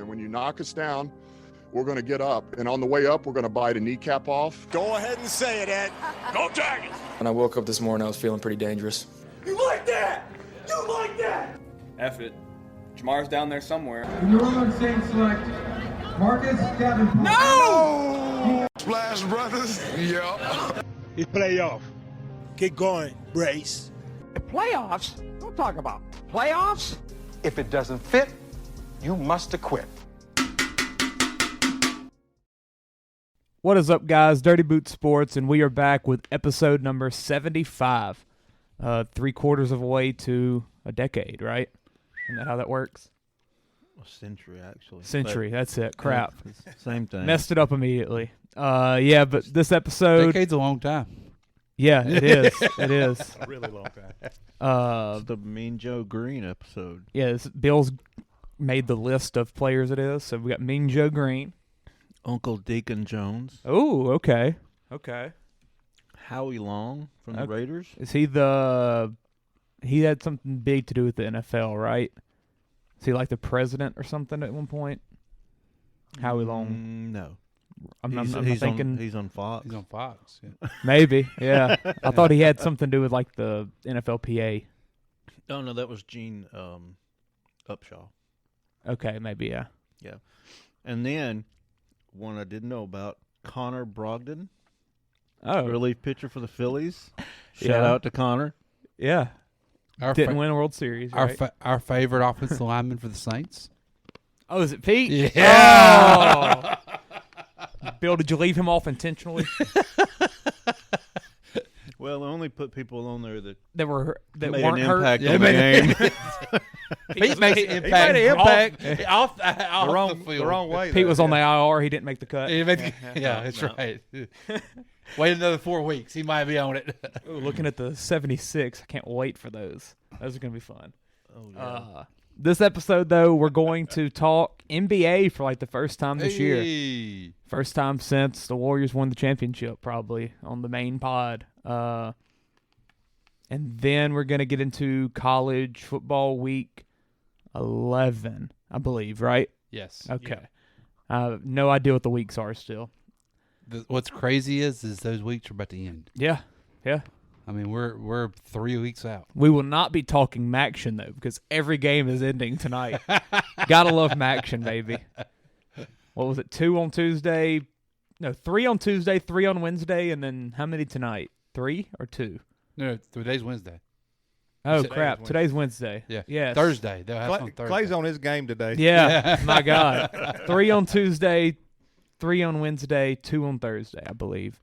And when you knock us down, we're going to get up. And on the way up, we're going to bite a kneecap off. Go ahead and say it, Ed. Go Tigers! When I woke up this morning, I was feeling pretty dangerous. You like that? You like that? F it. Jamar's down there somewhere. The New Orleans Saints select Marcus Davenport. No! Splash Brothers. Yeah. It's playoff. Keep going, Brace. Playoffs? Don't talk about playoffs. If it doesn't fit, you must acquit. What is up, guys? Dirty Boot Sports, and we are back with episode number 75. 3/4 of the way to a decade, right? Isn't that how that works? A century, actually. Century, that's it. Crap. Yeah, same thing. Messed it up immediately. Yeah, but this episode... Decade's a long time. Yeah, it is. It is. A really long time. It's the Mean Joe Green episode. Yeah, Bill's made the list of players it is. So we got Mean Joe Green. Uncle Deacon Jones. Oh, okay. Okay. Howie Long from the Raiders. Is he the... He had something big to do with the NFL, right? Is he like the president or something at one point? Howie Long? No. I'm thinking he's on Fox. He's on Fox. Yeah. Maybe, yeah. I thought he had something to do with like the NFLPA. Oh, no, that was Gene Upshaw. Okay, maybe, yeah. Yeah. And then, one I didn't know about, Connor Brogdon. Oh. Relief pitcher for the Phillies. Shout out to Connor. Yeah. Didn't win a World Series, right? Our favorite offensive lineman for the Saints. Oh, is it Pete? Yeah. Oh. Bill, did you leave him off intentionally? Well, I only put people on there that that made weren't an hurt. impact on the game. Pete makes an impact. He made an impact off the field. The wrong way. Pete was on the IR. He didn't make the cut. Yeah, that's right. Wait another 4 weeks. He might be on it. Ooh, looking at the 76, I can't wait for those. Those are going to be fun. Oh, yeah. This episode, though, we're going to talk NBA for like the first time this year. First time since the Warriors won the championship, probably, on the main pod. And then we're going to get into college football week 11, I believe, right? Yes. Okay. Yeah. No idea what the weeks are still. What's crazy is those weeks are about to end. Yeah. Yeah. I mean, we're 3 weeks out. We will not be talking Maction, though, because every game is ending tonight. Gotta love Maction, baby. What was it, 2 on Tuesday? No, 3 on Tuesday, 3 on Wednesday, and then how many tonight? 3 or 2? No, today's Wednesday. Oh, crap. Today's Wednesday. Yeah. Yes. Thursday. They'll have on Thursday. Clay's on his game today. Yeah. My God. 3 on Tuesday, 3 on Wednesday, 2 on Thursday, I believe.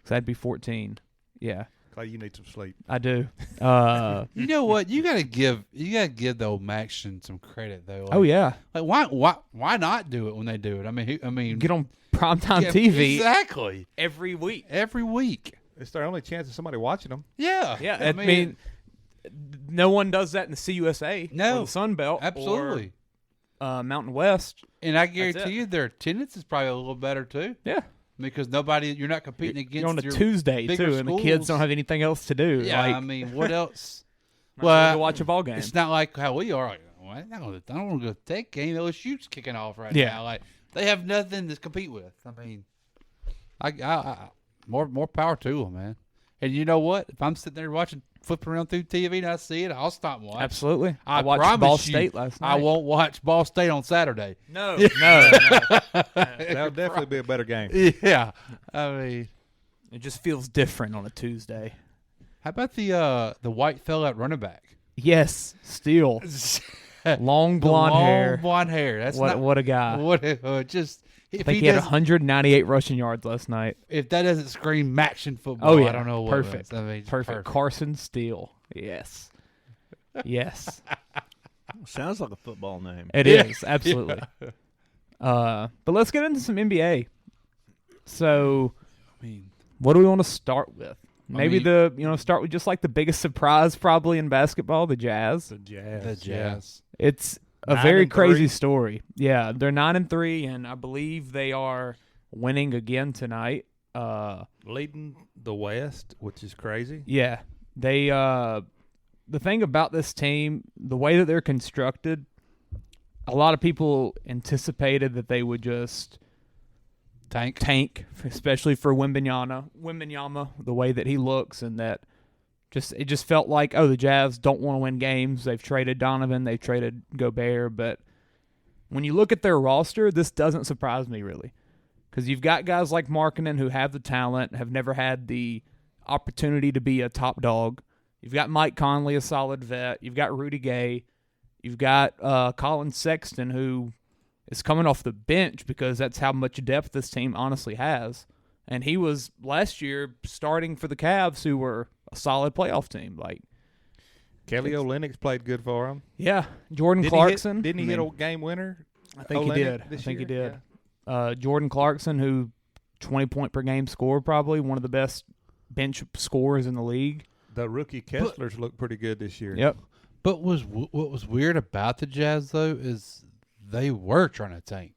So that'd be 14. Yeah. Clay, you need some sleep. I do. You know what? You gotta give the old Maction some credit though. Like, oh yeah. Like why not do it when they do it? I mean, get on primetime TV exactly every week. Every week. It's their only chance of somebody watching them. Yeah. Yeah. I mean, no one does that in the CUSA. No. Or the Sun Belt. Absolutely. Or, Mountain West. And I guarantee you their attendance is probably a little better too. Yeah. Because you're not competing against. You're on a Tuesday too, and the kids don't have anything else to do. Yeah, like, I mean, what else? Well, go watch a ball game. It's not like how we are. Like, well, I don't want to go to that game. LSU's kicking off right now. Like they have nothing to compete with. I mean, I more power to them, man. And you know what? If I'm sitting there flipping around through TV and I see it, I'll stop and watch. Absolutely. I watched Ball State last night. I won't watch Ball State on Saturday. No. That'll definitely be a better game. Yeah. I mean, it just feels different on a Tuesday. How about the white fella at running back? Yes, Steele. Long blonde hair. Long blonde hair. That's what a guy. I think he had 198 rushing yards last night. If that doesn't scream Maction football, I don't know what perfect. I mean, perfect. Carson Steele. Yes. Yes. Sounds like a football name. It is, absolutely. But let's get into some NBA. So, what do we want to start with? Maybe start with just like the biggest surprise probably in basketball, the Jazz. The Jazz. It's a very crazy story. Yeah, they're 9-3, and I believe they are winning again tonight. Leading the West, which is crazy. Yeah, they. The thing about this team, the way that they're constructed, a lot of people anticipated that they would just tank, especially for Wembanyama, the way that he looks, and that it just felt like, oh, the Jazz don't want to win games. They've traded Donovan, they've traded Gobert, but when you look at their roster, this doesn't surprise me really, because you've got guys like Markkanen who have the talent, have never had the opportunity to be a top dog. You've got Mike Conley, a solid vet. You've got Rudy Gay. You've got Colin Sexton, who is coming off the bench because that's how much depth this team honestly has. And he was last year starting for the Cavs, who were a solid playoff team. Like Kelly Olynyk played good for him. Yeah, Jordan Clarkson. Didn't he hit a game winner? I think he did. He did. Yeah. Jordan Clarkson, who 20-point per game scorer, probably one of the best bench scorers in the league. The rookie Kesslers looked pretty good this year. Yep. But what was weird about the Jazz, though, is they were trying to tank.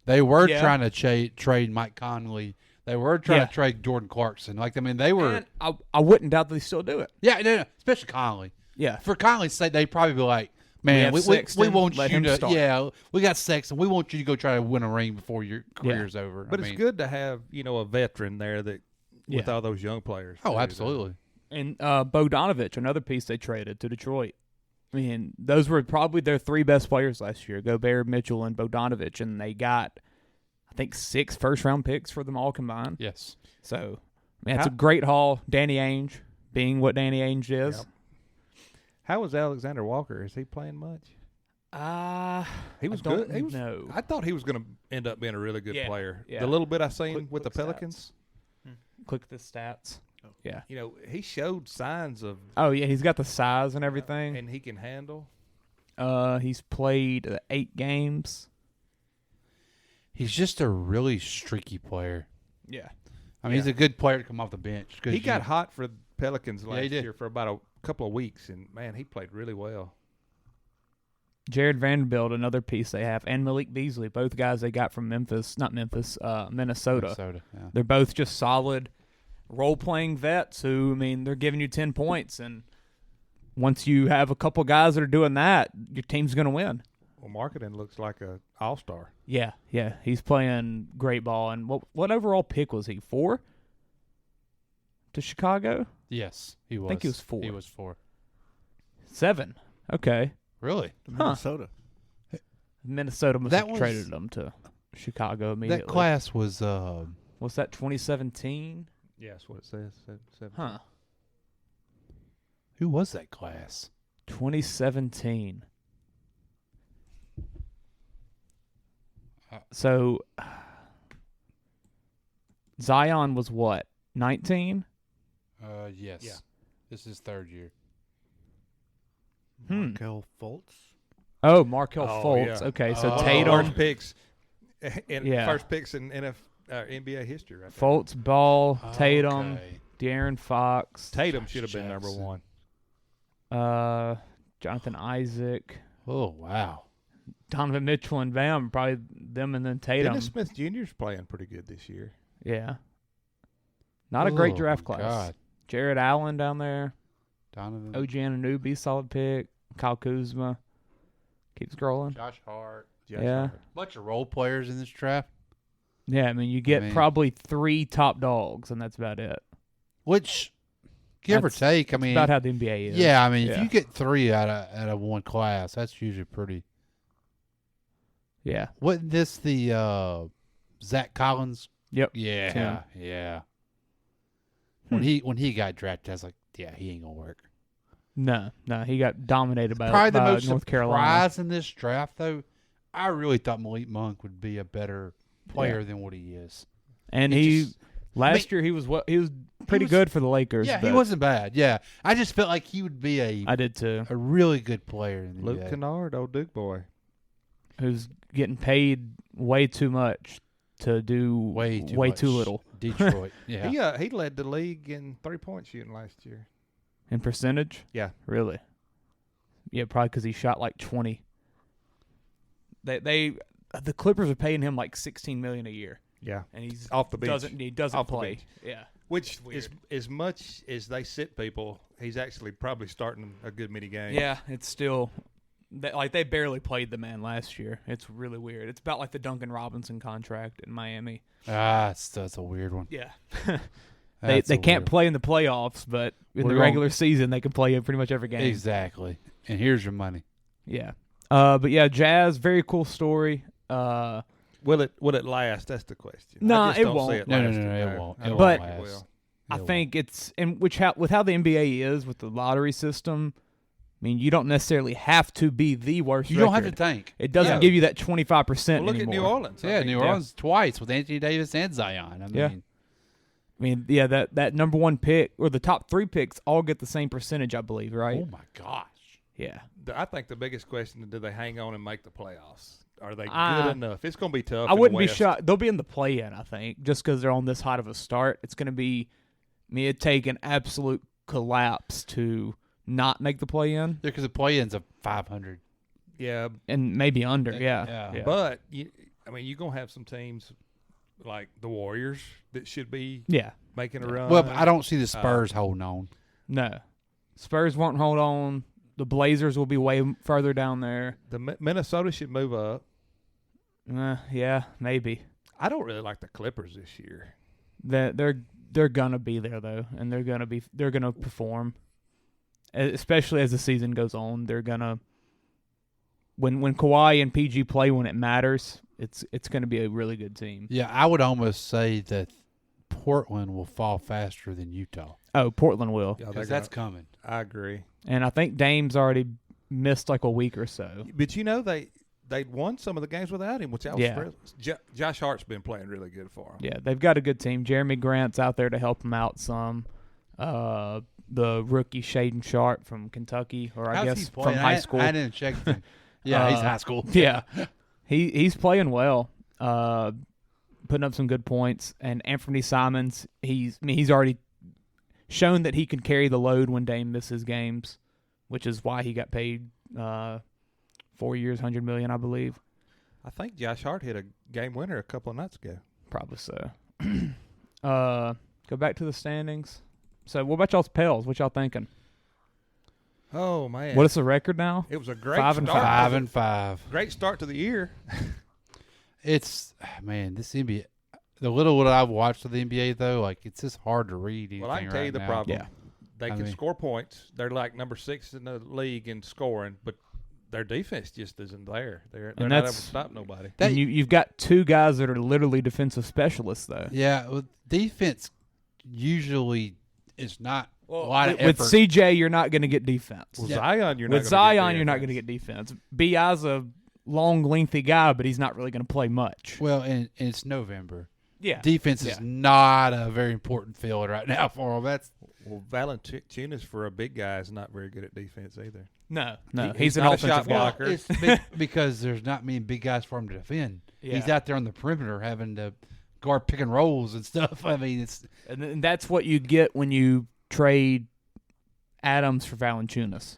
They were trying to trade Mike Conley. They were trying to trade Jordan Clarkson. Like, I mean, they were. And I wouldn't doubt they still do it. Yeah, no, especially Conley. Yeah. For Conley's sake, they'd probably be like, man, we want you to. Start. Yeah, we got Sexton. We want you to go try to win a ring before your career's over. But it's good to have, a veteran there that with all those young players. Oh, absolutely. And Bogdanovich, another piece they traded to Detroit. I mean, those were probably their three best players last year, Gobert, Mitchell, and Bogdanovich, and they got, I think, 6 first-round picks for them all combined. Yes. So, I mean, it's a great haul. Danny Ainge being what Danny Ainge is. Yep. How was Alexander Walker? Is he playing much? He was good. I thought he was going to end up being a really good player. Yeah. The little bit I seen with the Pelicans. Click the stats. Yeah. He showed signs of. Oh, yeah, he's got the size and everything. And he can handle. He's played 8 games. He's just a really streaky player. Yeah. I mean, he's a good player to come off the bench. He got hot for the Pelicans last year for about a couple of weeks, and, man, he played really well. Jared Vanderbilt, another piece they have, and Malik Beasley, both guys they got from Minnesota. Minnesota, yeah. They're both just solid role-playing vets who, I mean, they're giving you 10 points, and once you have a couple guys that are doing that, your team's going to win. Well, Markkanen looks like an all-star. Yeah, he's playing great ball. And what overall pick was he? 4 to Chicago? Yes, he was. I think he was 4. He was 4. 7. Okay. Really? Minnesota. Minnesota must have traded him to Chicago immediately. That class was. Was that 2017? Yeah, that's what it says. 17. Huh. Who was that class? 2017. So Zion was what? 19? Yes. Yeah. This is 3rd year. Markelle Fultz. Oh, Markelle Fultz. Yeah. Okay, so Tatum. First picks in NBA history. Right there. Fultz, Ball, Tatum, De'Aaron Fox. Tatum should have been number 1. Jonathan Isaac. Oh, wow. Donovan Mitchell and Bam, probably them, and then Tatum. Dennis Smith Jr.'s playing pretty good this year. Yeah. Not a great draft class. God. Jared Allen down there. Donovan. OG Anunoby, solid pick. Kyle Kuzma. Keep scrolling. Josh Hart. Bunch of role players in this draft. Yeah, I mean, you get probably 3 top dogs, and that's about it. Which, give or take, I mean, about how the NBA is. Yeah, I mean, if you get 3 out of one class, that's usually pretty. Yeah. Wasn't this the Zach Collins? Yep. Yeah. Tim. Yeah. When he got drafted, I was like, yeah, he ain't gonna work. No, he got dominated by probably the most North Carolina. Surprise in this draft, though. I really thought Malik Monk would be a better player than what he is. And last year he was pretty good for the Lakers. Yeah, he wasn't bad. Yeah, I just felt like he would be I did too. A really good player. In the Luke NBA. Kennard, old Duke boy, who's getting paid way too much to do way too little. Detroit. Yeah. He led the league in 3-point shooting last year. In percentage? Yeah. Really? Yeah, probably because he shot like 20. The Clippers are paying him like $16 million a year. Yeah, and he's off the bench. He doesn't play. Yeah, which is as much as they sit people, he's actually probably starting a good many games. Yeah, it's still They barely played the man last year. It's really weird. It's about like the Duncan Robinson contract in Miami. That's a weird one. Yeah. They can't play in the playoffs, but in the regular season they can play in pretty much every game. Exactly. And here's your money. Yeah. But yeah, Jazz, very cool story. Will it last? That's the question. No, it won't. No, it won't. It but won't last. I think it's with how the NBA is with the lottery system. I mean, you don't necessarily have to be the worst. You don't have to tank. It doesn't give you that 25%. Look at New Orleans. Yeah, New Orleans twice with Anthony Davis and Zion. I mean, that number one pick or the top 3 picks all get the same percentage, I believe, right? Oh my gosh. Yeah. I think the biggest question is, do they hang on and make the playoffs? Are they good enough? It's going to be tough. I wouldn't be shocked. They'll be in the play-in, I think, just because they're on this hot of a start. It's going to be it'd take an absolute collapse to not make the play-in. Yeah, because the play-in's a 500. Yeah. And maybe under, yeah. But, you're going to have some teams like the Warriors that should be making a run. Well, but I don't see the Spurs holding on. No. Spurs won't hold on. The Blazers will be way further down there. The Minnesota should move up. Yeah, maybe. I don't really like the Clippers this year. They're gonna be there though, and they're gonna perform. Especially as the season goes on, they're gonna when Kawhi and PG play when it matters, it's gonna be a really good team. Yeah, I would almost say that Portland will fall faster than Utah. Oh, Portland will. Because that's coming. I agree. And I think Dame's already missed like a week or so. But they won some of the games without him, which I was Josh Hart's been playing really good for him. Yeah, they've got a good team. Jeremy Grant's out there to help him out some. The rookie Shaden Sharp from Kentucky, or I guess from high school. I didn't check him. Yeah, he's high school. Yeah, he's playing well, putting up some good points. And Anthony Simons, he's already shown that he can carry the load when Dame misses games, which is why he got paid 4 years, $100 million, I believe. I think Josh Hart hit a game winner a couple of nights ago. Probably so. Go back to the standings. So, what about y'all's Pels? What y'all thinking? Oh man, what is the record now? It was a great 5-5. Great start to the year. It's this NBA. The little what I've watched of the NBA, though, like it's just hard to read anything. Well, I can tell you the now. problem. Yeah. They can score points. They're like number 6 in the league in scoring, but their defense just isn't there. They're not able to stop nobody. You've got 2 guys that are literally defensive specialists, though. Yeah, well, defense usually is not a lot of effort. With CJ, you're not going to get defense. With Zion, you're not going to get defense. B.I.'s a long, lengthy guy, but he's not really going to play much. Well, and it's November. Yeah, defense is not a very important field right now for him. Valanciunas for a big guy is not very good at defense either. No, he's an not offensive a shot guy. blocker. It's because there's not many big guys for him to defend. Yeah. He's out there on the perimeter having to guard pick and rolls and stuff. I mean, it's and that's what you get when you trade Adams for Valanciunas.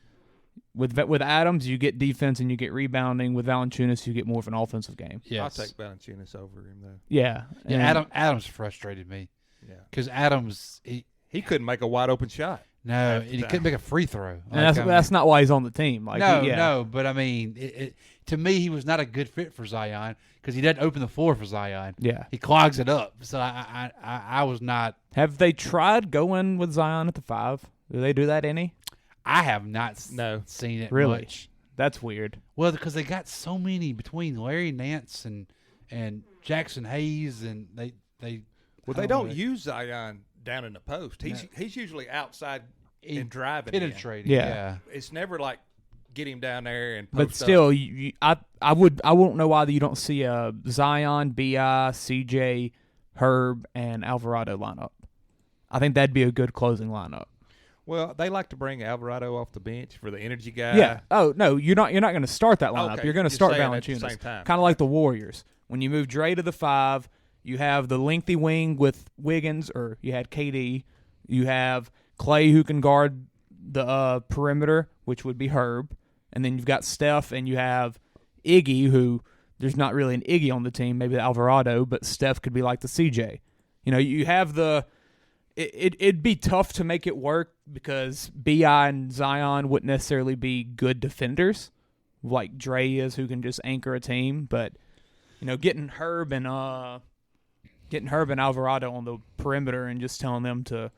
With Adams, you get defense and you get rebounding. With Valanciunas, you get more of an offensive game. Yes. I'll take Valanciunas over him, though. Yeah. Adams frustrated me. Yeah. Because Adams, he couldn't make a wide-open shot. No, he couldn't make a free throw. And that's not why he's on the team. No, but I mean, to me, he was not a good fit for Zion because he doesn't open the floor for Zion. Yeah. He clogs it up. So I was not. Have they tried going with Zion at the 5? Do they do that any? I have not seen it really much. That's weird. Well, because they got so many between Larry Nance and Jackson Hayes, and they don't use Zion down in the post. He's usually outside and driving, penetrating. Yeah. It's never like get him down there and post but still, up. I won't know why you don't see a Zion, Bi, CJ, Herb, and Alvarado lineup. I think that'd be a good closing lineup. Well, they like to bring Alvarado off the bench for the energy guy. Yeah. Oh no, you're not going to start that lineup. Okay. You're going to start Valanciunas. Kind of like the Warriors. When you move Dre to the 5, you have the lengthy wing with Wiggins, or you had KD. You have Clay who can guard the perimeter, which would be Herb, and then you've got Steph, and you have Iggy, who there's not really an Iggy on the team, maybe the Alvarado, but Steph could be like the CJ. You have the. It'd be tough to make it work because B.I. and Zion wouldn't necessarily be good defenders, like Dre is, who can just anchor a team. But getting Herb and Alvarado on the perimeter and just telling them to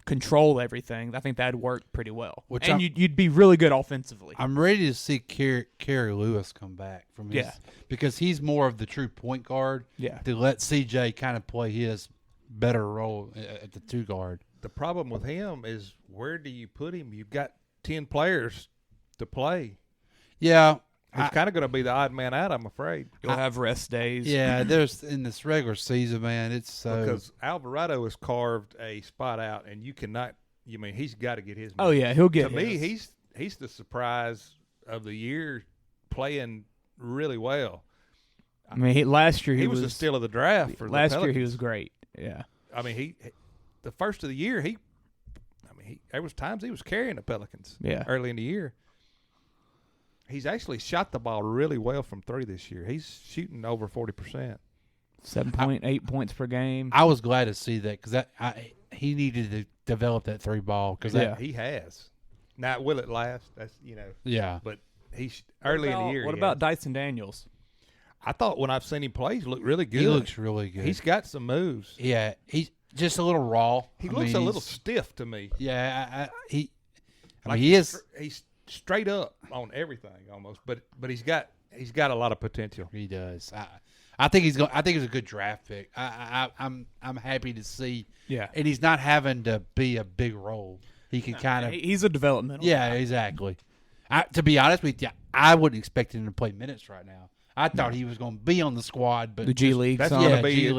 control everything, I think that'd work pretty well. You'd be really good offensively. I'm ready to see Kerry Lewis come back from his, because he's more of the true point guard. Yeah, to let CJ kind of play his better role at the 2 guard. The problem with him is, where do you put him? You've got 10 players to play. Yeah. He's kind of going to be the odd man out, I'm afraid. You'll have rest days. Yeah, there's in this regular season, man, it's so. Because Alvarado has carved a spot out, and you cannot – he's got to get his – Oh, yeah, he'll get To me, he's the surprise of the year, playing really well. I mean, last year he was the steal of the draft for last the year. He was great. Yeah. I mean, the first of the year, there was times he was carrying the Pelicans. Yeah. Early in the year. He's actually shot the ball really well from 3 this year. He's shooting over 40%. 7.8 points per game. I was glad to see that, because he needed to develop that 3 ball. He has. Now, will it last? That's Yeah. But he's early in the year. What about Dyson Daniels? I thought when I've seen him play, he looked really good. He looks really good. He's got some moves. Yeah, he's just a little raw. He looks a little stiff to me. Yeah, he is. He's straight up on everything almost, but he's got a lot of potential. He does. I think he's going. I think he's a good draft pick. I'm happy to see. Yeah, and he's not having to be a big role. He can kind of. He's a developmental. Yeah, guy. Exactly. To be honest with you, I wouldn't expect him to play minutes right now. I thought he was going to be on the squad, but the G League. That's going to be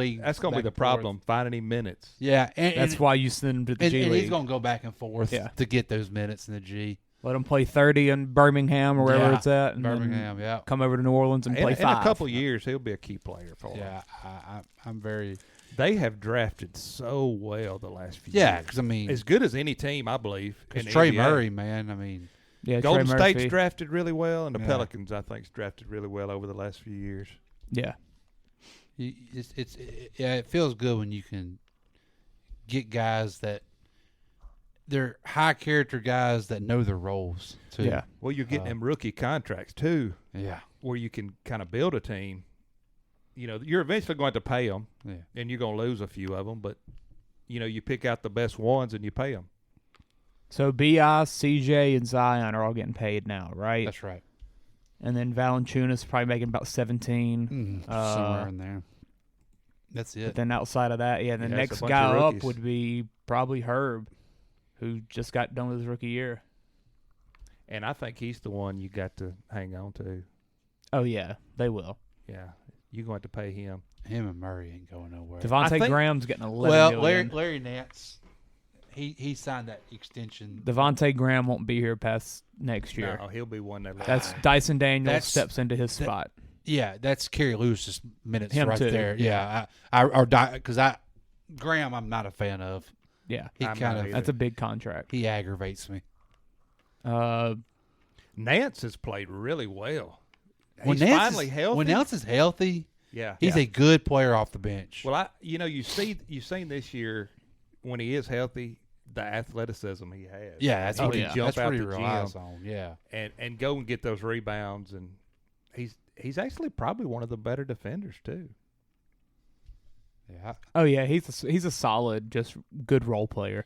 the problem. Finding him minutes. Yeah, that's why you send him to the G League. And he's going to go back and forth to get those minutes in the G. Let him play 30 in Birmingham or wherever it's at. And Birmingham, come over to New Orleans and play 5. In a couple years, he'll be a key player for them. Yeah, I'm very. They have drafted so well the last few years. Yeah, because as good as any team, I believe. Because Trey Murray, man, Golden State's drafted really well, and the Pelicans, I think, drafted really well over the last few years. Yeah, it feels good when you can get guys that they're high character guys that know their roles too. Yeah. Well, you're getting them rookie contracts too. Yeah. Where you can kind of build a team. You're eventually going to pay them, and you're going to lose a few of them, but you pick out the best ones and you pay them. So B.I., CJ, and Zion are all getting paid now, right? That's right. And then Valanciunas probably making about 17. Somewhere in there. That's it. But then outside of that, the next guy up would be probably Herb, who just got done with his rookie year. And I think he's the one you got to hang on to. Oh, yeah, they will. Yeah, you're going to pay him. Him and Murray ain't going nowhere. Devontae Graham's getting $11 million. Larry Nance, he signed that extension. Devontae Graham won't be here past next year. No, he'll be one that. That's Dyson Daniels steps into his spot. Yeah, that's Kerry Lewis's minutes Him right too. there. Yeah, Graham, I'm not a fan of. Yeah, that's a big contract. He aggravates me. Nance has played really well. He's finally healthy. When Nance is healthy, he's a good player off the bench. Well, you've seen this year when he is healthy, the athleticism he has. Yeah, that's what he jump out he the relies gym on. Yeah, and go and get those rebounds, and he's actually probably one of the better defenders too. Yeah. Oh yeah, he's a solid, just good role player.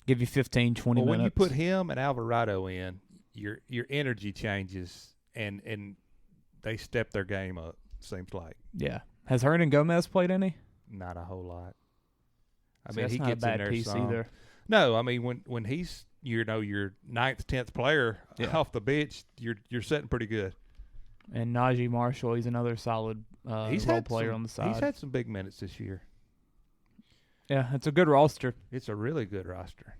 Give you 15, 20 minutes. When you put him and Alvarado in, your energy changes, and they step their game up. Seems like. Yeah. Has Hernan Gomez played any? Not a whole lot. I mean, he not gets a bad in there piece some. either. No, I mean when he's your 9th, 10th player off the bench, you're sitting pretty good. And Najee Marshall, he's another solid role player on the side. He's had some big minutes this year. Yeah, it's a good roster. It's a really good roster.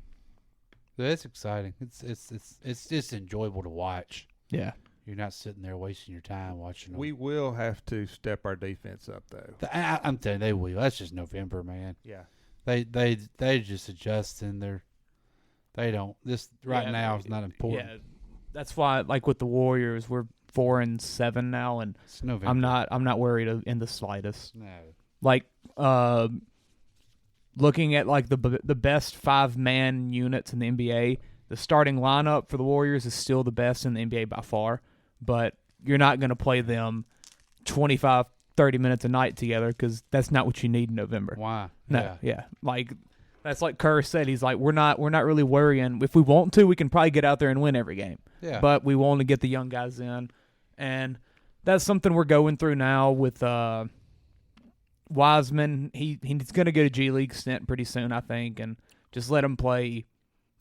It's exciting. It's just enjoyable to watch. Yeah. You're not sitting there wasting your time watching them. We will have to step our defense up though. I'm telling you, they will. That's just November, man. Yeah. They just adjusting they don't. This now is not important. Yeah. That's why, like with the Warriors, we're 4-7 now, and it's November. I'm not worried in the slightest. No. Like looking at like the best 5-man units in the NBA, the starting lineup for the Warriors is still the best in the NBA by far. but you're not going to play them 25, 30 minutes a night together because that's not what you need in November. Why? No, yeah. Like that's like Kerr said. He's like, we're not really worrying. If we want to, we can probably get out there and win every game. Yeah. But we want to get the young guys in, and that's something we're going through now with Wiseman. He's going to get a G League stint pretty soon, I think, and just let him play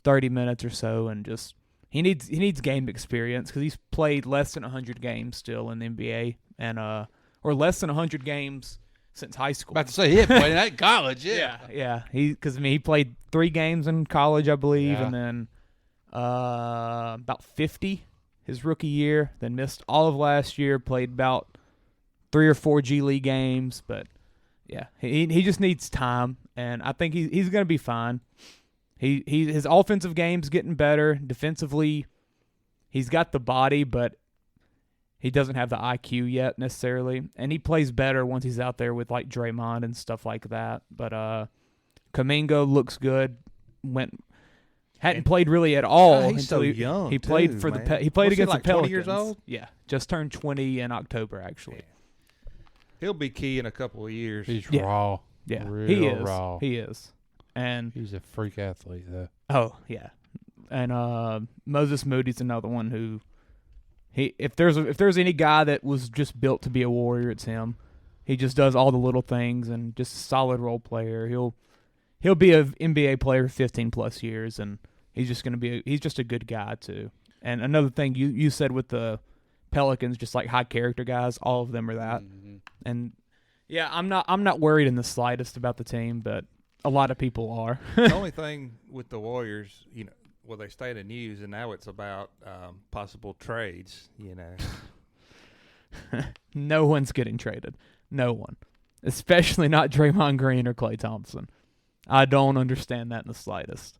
30 minutes or so, and just he needs game experience because he's played less than 100 games still in the NBA, and or less than 100 games since high school. About to say he had played that in college, yeah. Yeah. He played 3 games in college, I believe, Yeah. and then about 50 his rookie year. Then missed all of last year. Played about 3 or 4 G League games, but yeah, he just needs time, and I think he's going to be fine. His offensive game's getting better. Defensively, he's got the body, but he doesn't have the IQ yet necessarily, and he plays better once he's out there with like Draymond and stuff like that. But Kuminga looks good. Hadn't played really at all he's until so young. He played too, for man. he played What's he, against like, the 20 Pelicans. years old? Yeah, just turned 20 in October actually. He'll be key in a couple of years. He's Yeah. raw. Yeah, Real he is. raw. He is, and He's a freak athlete, though. oh yeah, and Moses Moody's another one who. If there's any guy that was just built to be a warrior, it's him. He just does all the little things and just a solid role player. He'll be an NBA player for 15 plus years, and he's just a good guy too. And another thing you said with the Pelicans, just like high character guys, all of them are that. Mm-hmm. And yeah, I'm not worried in the slightest about the team, but a lot of people are. The only thing with the Warriors, well, they stay in the news, and now it's about possible trades, No one's getting traded. No one. Especially not Draymond Green or Klay Thompson. I don't understand that in the slightest.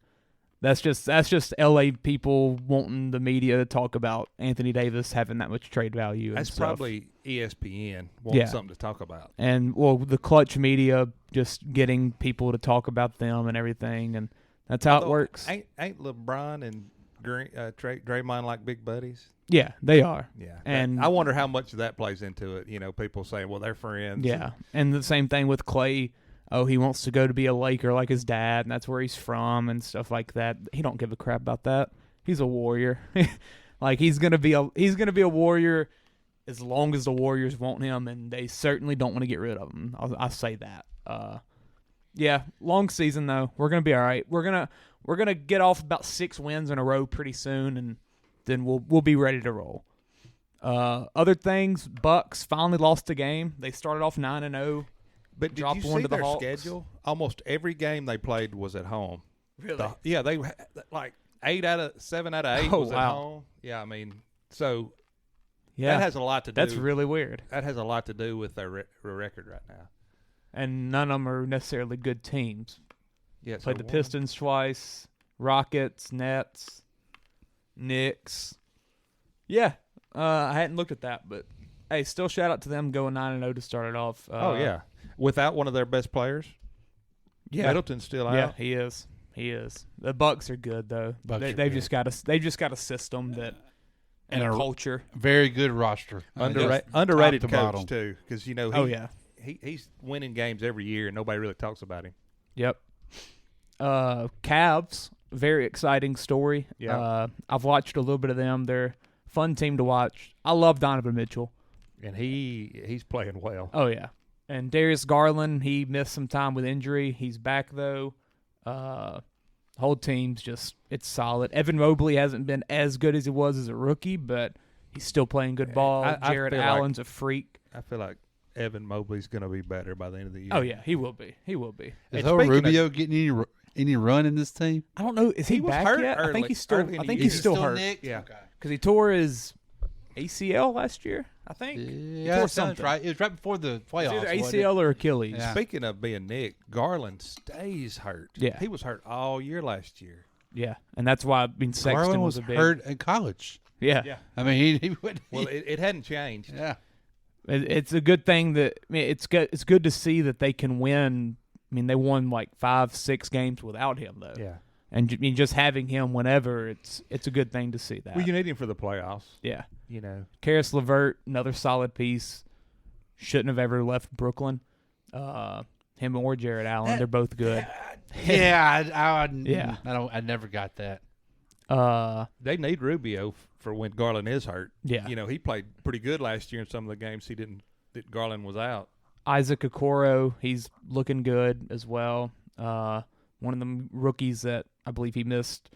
That's just LA people wanting the media to talk about Anthony Davis having that much trade value. That's and stuff. probably ESPN wanting something to talk about. And, well, the clutch media just getting people to talk about them and everything, and that's how it works. Ain't LeBron and Draymond like big buddies? Yeah, they are. Yeah. And I wonder how much that plays into it. People saying, well, they're friends. Yeah, and the same thing with Klay. Oh, he wants to go to be a Laker like his dad, and that's where he's from and stuff like that. He don't give a crap about that. He's a Warrior. Like he's gonna be a Warrior as long as the Warriors want him, and they certainly don't want to get rid of him. I'll say that. Yeah, long season though. We're gonna be all right. We're gonna get off about 6 wins in a row pretty soon, and then we'll be ready to roll. Other things, Bucks finally lost a game. They started off 9-0. But did you see their schedule? Almost every game they played was at home. Really? Yeah, they like 7 out of 8 was at home. Yeah, I mean, so that has a lot to do. That's really weird. That has a lot to do with their record right now. And none of them are necessarily good teams. Yeah, played the Pistons twice, Rockets, Nets, Knicks. Yeah, I hadn't looked at that, but hey, still shout out to them going 9-0 to start it off. Oh yeah, without one of their best players. Yeah, Middleton's still out. Yeah, he is. He is. The Bucks are good though. They've just got a system that and a culture. Very good roster. Underrated coach too, because he's winning games every year and nobody really talks about him. Yep. Cavs, very exciting story. Yeah. I've watched a little bit of them. They're a fun team to watch. I love Donovan Mitchell. And he's playing well. Oh yeah. And Darius Garland, he missed some time with injury. He's back though. Whole team's it's solid. Evan Mobley hasn't been as good as he was as a rookie, but he's still playing good ball. Jared Allen's a freak. I feel like Evan Mobley's going to be better by the end of the year. Oh yeah, he will be. He will be. Is Rubio getting any run in this team? I don't know. Is he back hurt yet? early, I think he's still. early in I the think year. he's still hurt. Nicked? Yeah, because he tore his ACL last year. I think. Yeah, that sounds right. It was right before the playoffs. It's either ACL or Achilles. Yeah. Speaking of being Nick, Garland stays hurt. Yeah, he was hurt all year last year. Yeah, and that's why Sexton Garland was was a big hurt in college. Yeah. I mean, he would. Well, it hadn't changed. Yeah. It's a good thing that it's good to see that they can win. I mean, they won like 5-6 games without him though. Yeah. And just having him whenever, it's a good thing to see that. Well, you need him for the playoffs. Yeah. You know. Karis LeVert, another solid piece. Shouldn't have ever left Brooklyn. Him or Jared Allen, they're both good. I never got that. They need Rubio for when Garland is hurt. Yeah. You know, he played pretty good last year in some of the games that Garland was out. Isaac Okoro, he's looking good as well. One of the rookies that I believe he missed.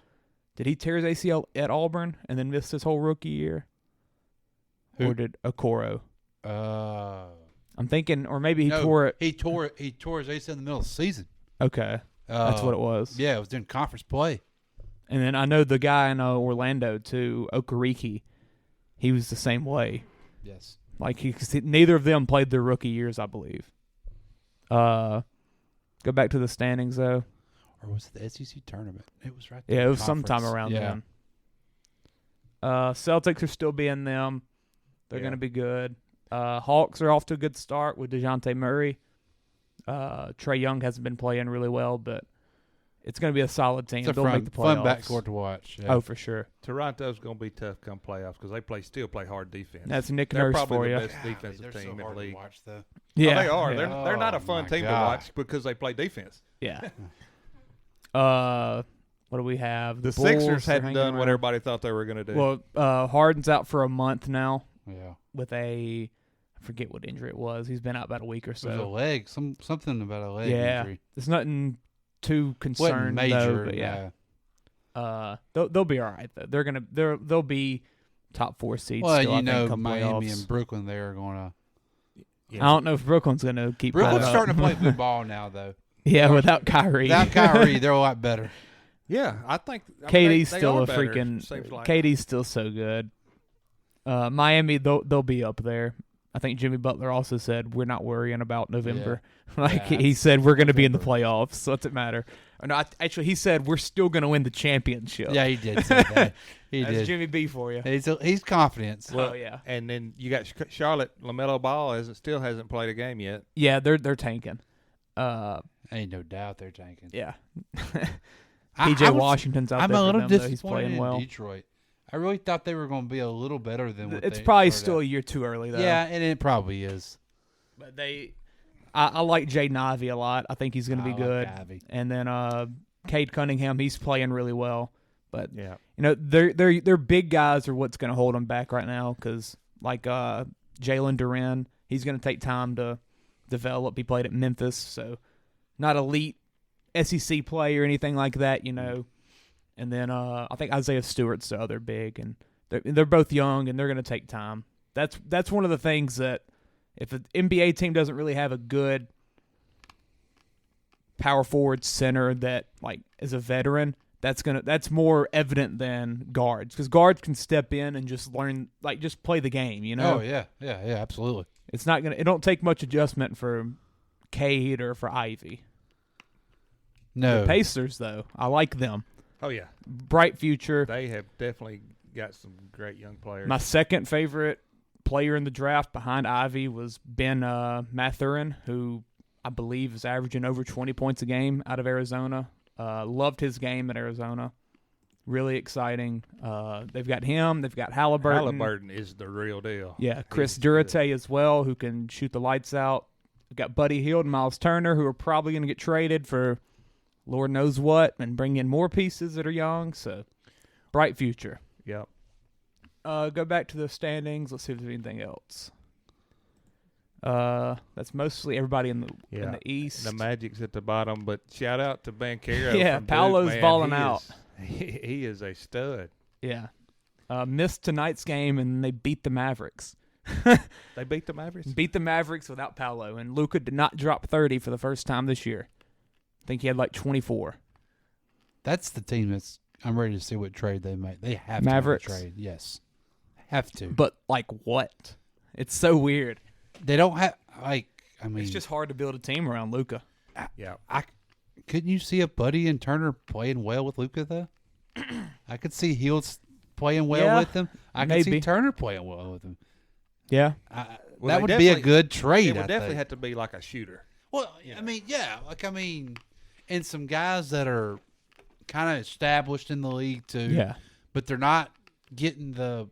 Did he tear his ACL at Auburn and then missed his whole rookie year? Who? Or did Okoro? I'm thinking, or maybe he No, tore it. He tore his ACL in the middle of the season. Okay, that's what it was. Yeah, it was during conference play. And then I know the guy in Orlando too, Okereke. He was the same way. Yes. Like neither of them played their rookie years, I believe. Go back to the standings though. Or was it the SEC tournament? It was right there. Yeah, it was conference. sometime around then. Celtics are still being them. They're going to be good. Hawks are off to a good start with DeJounte Murray. Trae Young hasn't been playing really well, but it's going to be a solid team. They'll make the playoffs. Fun backcourt to watch. Yeah. Oh, for sure. Toronto's going to be tough come playoffs because they still play hard defense. That's Nick They're Nurse probably for you. the best defensive team in the league. To watch, though. Yeah, they are. Yeah. They're not a fun team to watch because they play defense. Yeah. What do we have? The Bulls Sixers hadn't done around. what everybody thought they were going to do. Well, Harden's out for a month now. Yeah. With I forget what injury it was. He's been out about a week or so. It was a leg. Something about a leg yeah. injury. There's nothing too concerned major, though. But yeah. They'll be all right though. They'll be top 4 seeds. Well, still, Miami playoffs. and Brooklyn, they're going to. Yeah. I don't know if Brooklyn's going to keep. Brooklyn's starting to play good ball now, though. Yeah, without Kyrie. Without Kyrie, they're a lot better. Yeah, I think KD's they still are a better, freaking. like. KD's still so good. Miami, they'll be up there. I think Jimmy Butler also said we're not worrying about November. Yeah. He said we're going to be in the playoffs, so what's it matter? Or no, actually, he said we're still going to win the championship. Yeah, he did say that. That's Jimmy B for you. He's confident. Well, yeah. And then you got Charlotte. LaMelo Ball still hasn't played a game yet. Yeah, they're tanking. Ain't no doubt they're tanking. Yeah. PJ Washington's out there. I'm a little disappointed He's playing well. in Detroit. I really thought they were going to be a little better than what it's probably still a year too early though. Yeah, and it probably is. But I like Jaden Ivey a lot. I think he's going to be good. Ivey. And then Cade Cunningham, he's playing really well. But yeah, their big guys are what's going to hold them back right now because like Jalen Duren, he's going to take time to develop. He played at Memphis, so not elite SEC play or anything like that, And then I think Isaiah Stewart's the other big, and they're both young and they're going to take time. That's one of the things that if an NBA team doesn't really have a good power forward center that like is a veteran, that's more evident than guards because guards can step in and just learn just play the game. Oh yeah, absolutely. It don't take much adjustment for Cade or for Ivy. No. The Pacers though, I like them. Oh yeah, bright future. They have definitely got some great young players. My second favorite player in the draft behind Ivy was Ben Mathurin, who I believe is averaging over 20 points a game out of Arizona. Loved his game at Arizona. Really exciting. They've got him. They've got Halliburton. Halliburton is the real deal. Yeah, Chris Durate as well, who can shoot the lights out. We've got Buddy Hield and Miles Turner, who are probably going to get traded for Lord knows what and bring in more pieces that are young. So, bright future. Yep. Go back to the standings. Let's see if there's anything else. That's mostly everybody in the East. The Magic's at the bottom, but shout out to Banchero. Yeah, from Paolo's Duke, balling out. He is a stud. Yeah. Missed tonight's game, and they beat the Mavericks. They beat the Mavericks? Beat the Mavericks without Paolo, and Luka did not drop 30 for the first time this year. I think he had 24. That's the team I'm ready to see what trade they make. They have Mavericks. to make a trade. Yes. Have to. But what? It's so weird. They don't have it's just hard to build a team around Luka. Yeah. Couldn't you see a Buddy and Turner playing well with Luka though? I could see Hields playing well with him. I could see Turner playing well with him. Yeah. That would be a good trade. It would definitely have to be like a shooter. Well, and some guys that are kind of established in the league too. Yeah. But they're not getting the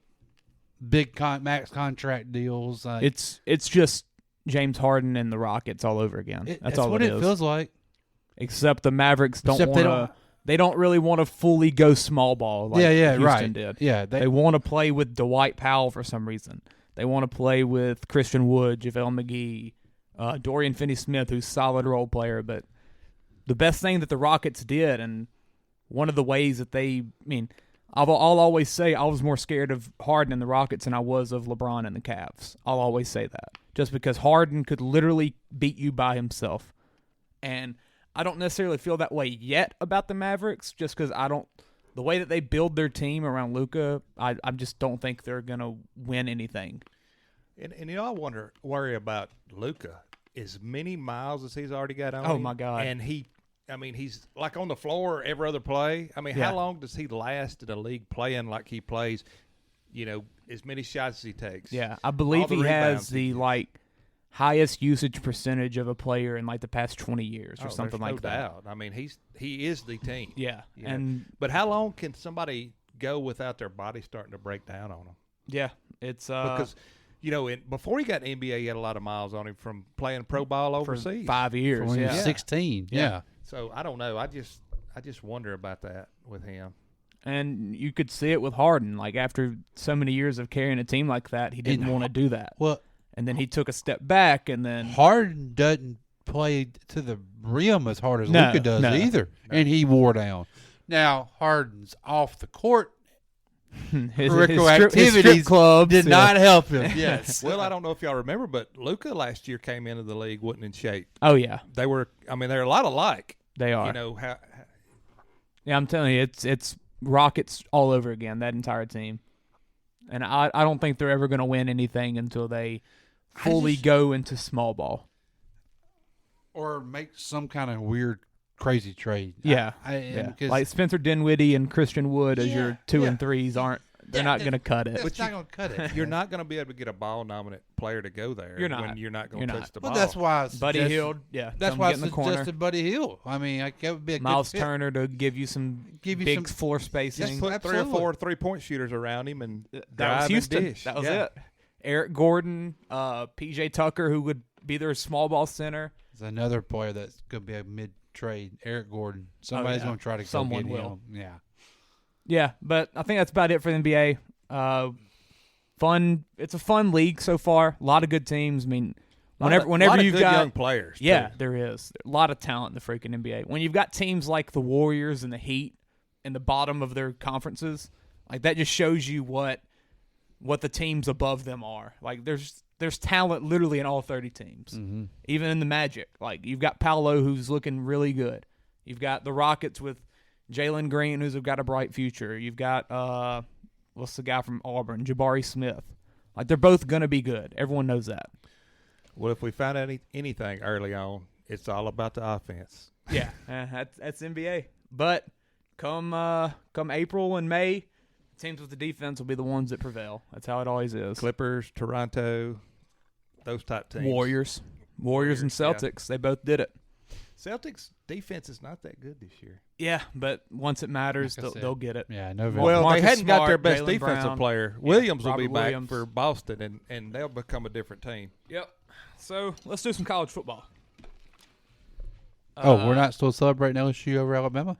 big max contract deals. It's just James Harden and the Rockets all over again. That's all what it it is. feels like. Except the Mavericks they don't really want to fully go small ball like Houston did. Yeah, they want to play with Dwight Powell for some reason. They want to play with Christian Wood, JaVale McGee, Dorian Finney-Smith, who's a solid role player. But the best thing that the Rockets did, and one of the ways that I'll always say I was more scared of Harden and the Rockets than I was of LeBron and the Cavs. I'll always say that. Just because Harden could literally beat you by himself. And I don't necessarily feel that way yet about the Mavericks, just because the way that they build their team around Luka, I just don't think they're going to win anything. And I worry about Luka. As many miles as he's already got on Oh, him, my God. And he's like on the floor every other play. How long does he last in the league playing like he plays, as many shots as he takes? Yeah, I believe he has the, highest usage percentage of a player in, the past 20 years or something like that. No doubt. He is the team. Yeah. But how long can somebody go without their body starting to break down on them? Yeah, it's because before he got in the NBA, he had a lot of miles on him from playing pro ball overseas. For 5 years. From when he was 16. Yeah. So I don't know. I just wonder about that with him. And you could see it with Harden. After so many years of carrying a team like that, he didn't want to do that. Well, and then he took a step back, and then Harden doesn't play to the rim as hard as Luka does either, and he wore down. Now Harden's off the court. Peripheral activities did not help him. Yes. Well, I don't know if y'all remember, but Luka last year came into the league wasn't in shape. Oh yeah, they were. They're a lot alike. They are. Yeah, I'm telling you, it's Rockets all over again. That entire team, and I don't think they're ever going to win anything until they fully go into small ball or make some kind of weird, crazy trade. Yeah, like Spencer Dinwiddie and Christian Wood as your 2 and 3s they're not going to cut it. It's not going to cut it. You're not going to be able to get a ball dominant player to go there. You're not. When you're not going to touch the ball. Well, that's why Buddy Hield. Yeah, that's why I suggested Buddy Hield. That would be a Miles good Turner to give you some big floor spacing. Just put 3 or 4 3-point shooters around him and that was Houston. Dish. That was it. Eric Gordon, PJ Tucker, who would be their small ball center. There's another player that's going to be a mid-trade, Eric Gordon. Somebody's going to try to go get him. Yeah. Yeah, but I think that's about it for the NBA. Fun. It's a fun league so far. A lot of good teams. Whenever you've got young players. Yeah, too. there is a lot of talent in the freaking NBA. When you've got teams like the Warriors and the Heat in the bottom of their conferences, that just shows you what the teams above them are. There's talent literally in all 30 teams. Mm-hmm. Even in the Magic. You've got Paolo, who's looking really good. You've got the Rockets with Jalen Green, who's got a bright future. You've got what's the guy from Auburn, Jabari Smith. They're both going to be good. Everyone knows that. Well, if we found out anything early on, it's all about the offense. Yeah, that's NBA. But come April and May, teams with the defense will be the ones that prevail. That's how it always is. Clippers, Toronto, those type teams. Warriors and Celtics, they both did it. Celtics defense is not that good this year. Yeah, but once it matters, they'll get it. Yeah, no. Well, Marcus they hadn't got their best Jaylen defensive Brown. player. Williams will Robert be back Williams. for Boston, and they'll become a different team. Yep. So let's do some college football. We're not still celebrating LSU over Alabama?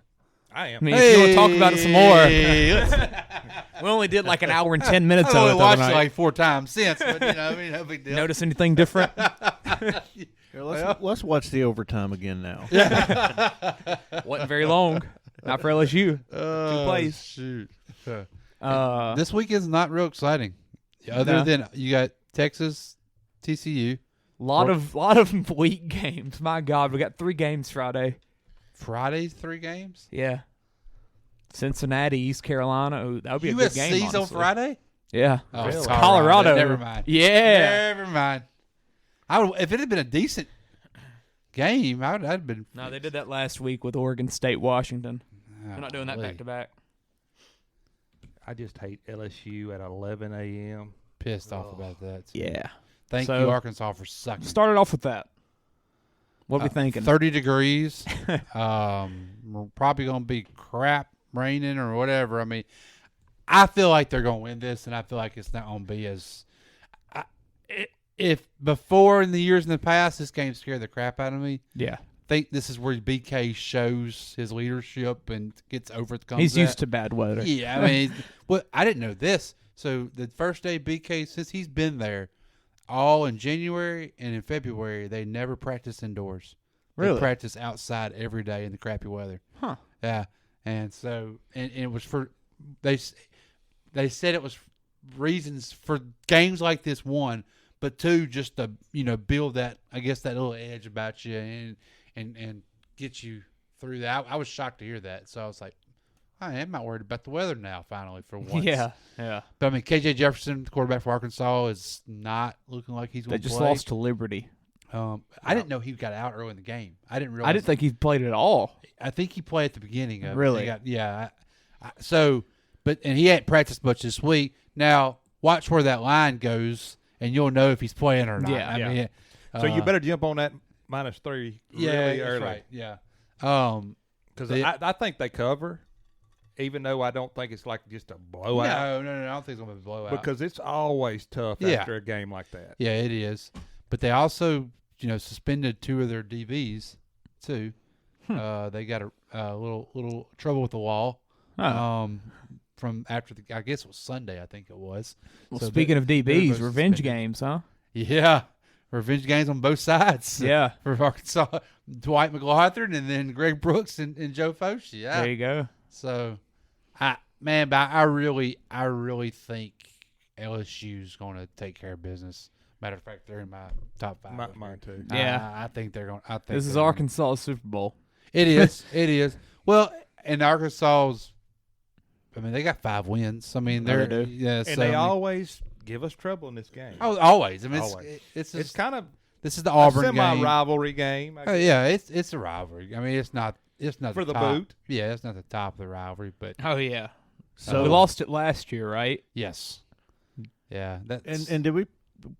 I am. If you want to talk about it some more. We only did an hour and 10 minutes of it. I've only watched it 4 times since, but no big deal. Notice anything different? Let's watch the overtime again now. Wasn't very long. Not for LSU. 2 plays. Shoot. This week is not real exciting. Other than you got Texas, TCU. Lot of weak games. My God, we got 3 games Friday. Friday's 3 games? Yeah. Cincinnati, East Carolina. Ooh, that would be a good game. USC's on Friday? Yeah. Oh, really? Colorado. Never mind. Yeah. Never mind. If it had been a decent game, I'd have been. No, they did that last week with Oregon State, Washington. They're not doing that back to back. I just hate LSU at 11 a.m. Pissed off about that. Yeah. Thank you, Arkansas, for sucking. Started off with that. What are we thinking? 30 degrees. probably going to be crap raining or whatever. I mean, I feel like they're going to win this, and I feel like it's not going to be as if before in the years in the past this game scared the crap out of me. Yeah. I think this is where BK shows his leadership and gets overcome. He's used to bad weather. Yeah, I mean, well, I didn't know this. So the first day BK, since he's been there, all in January and in February, they never practice indoors. Really? They practice outside every day in the crappy weather. Huh. Yeah, and so and it was for they said it was reasons for games like this, one, but two, just to build that, I guess, that little edge about you and get you through that. I was shocked to hear that, so I was like, I am not worried about the weather now, finally, for once. Yeah. But I mean, KJ Jefferson, the quarterback for Arkansas, is not looking like he's going to play. They just lost to Liberty. I didn't know he got out early in the game. I didn't realize. I didn't think he played at all. I think he played at the beginning of Really? it. And he hadn't practiced much this week. Now, watch where that line goes, and you'll know if he's playing or not. Yeah. I mean, So you better jump on that -3 really early. That's right. Yeah. Because I think they cover, even though I don't think it's like just a blowout. No. I don't think it's going to be a blowout. Because it's always tough after a game like that. Yeah, it is. But they also, suspended 2 of their DBs too. They got a little trouble with the wall. From after I guess it was Sunday, I think it was. Well, so speaking of DBs, revenge games, huh? Yeah, revenge games on both sides. Yeah, for Arkansas, Dwight McLaughlin and then Greg Brooks and Joe Foch. Yeah, there you go. So, I really think LSU's going to take care of business. Matter of fact, they're in my top 5. Mine too. Yeah, I think they're going. This is Arkansas Super Bowl. It is. It is. Well, and Arkansas's. I mean, they got 5 wins. I mean, they're and they always give us trouble in this game. Oh, always. I mean, always. It's kind of this is the Auburn semi-rivalry game. Yeah, it's a rivalry. I mean, it's not for the top. boot. Yeah, it's not the top of the rivalry, but oh yeah. So we lost it last year, right? Yes. Yeah. And did we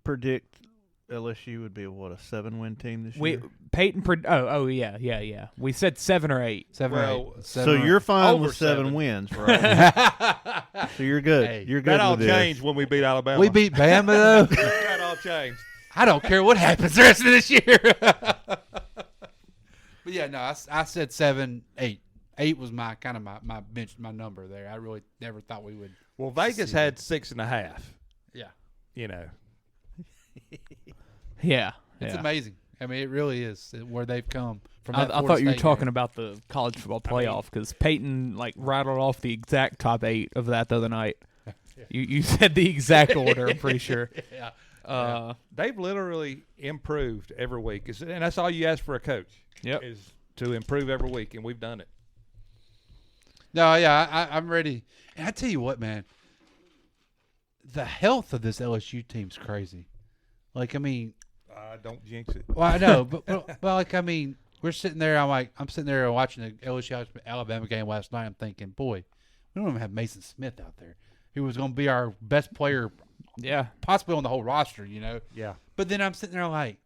predict LSU would be a 7-win team this year? Peyton. Oh yeah. We said 7 or 8. 7 or 8. So you're fine with 7 wins, right? So you're good. Hey, you're good. That all with changed when we beat Alabama. We beat Bama though. That all changed. I don't care what happens the rest of this year. But yeah, no, I said 7, 8. 8 was my bench, my number there. I really never thought we would. Well, Vegas had 6.5. Yeah. Yeah. It's amazing. I mean, it really is where they've come from. I thought you were talking about the college football playoff because Peyton rattled off the exact top 8 of that the other night. You said the exact order, I'm pretty sure. Yeah. They've literally improved every week, and that's all you ask for a coach. Yep. Is to improve every week, and we've done it. No, yeah, I'm ready. And I tell you what, man, the health of this LSU team's crazy. Like, I mean, don't jinx it. Well, I know, but like, I mean, we're sitting there. I'm sitting there watching the LSU Alabama game last night. I'm thinking, boy, we don't even have Mason Smith out there, who was going to be our best player, possibly on the whole roster, Yeah. But then I'm sitting there like,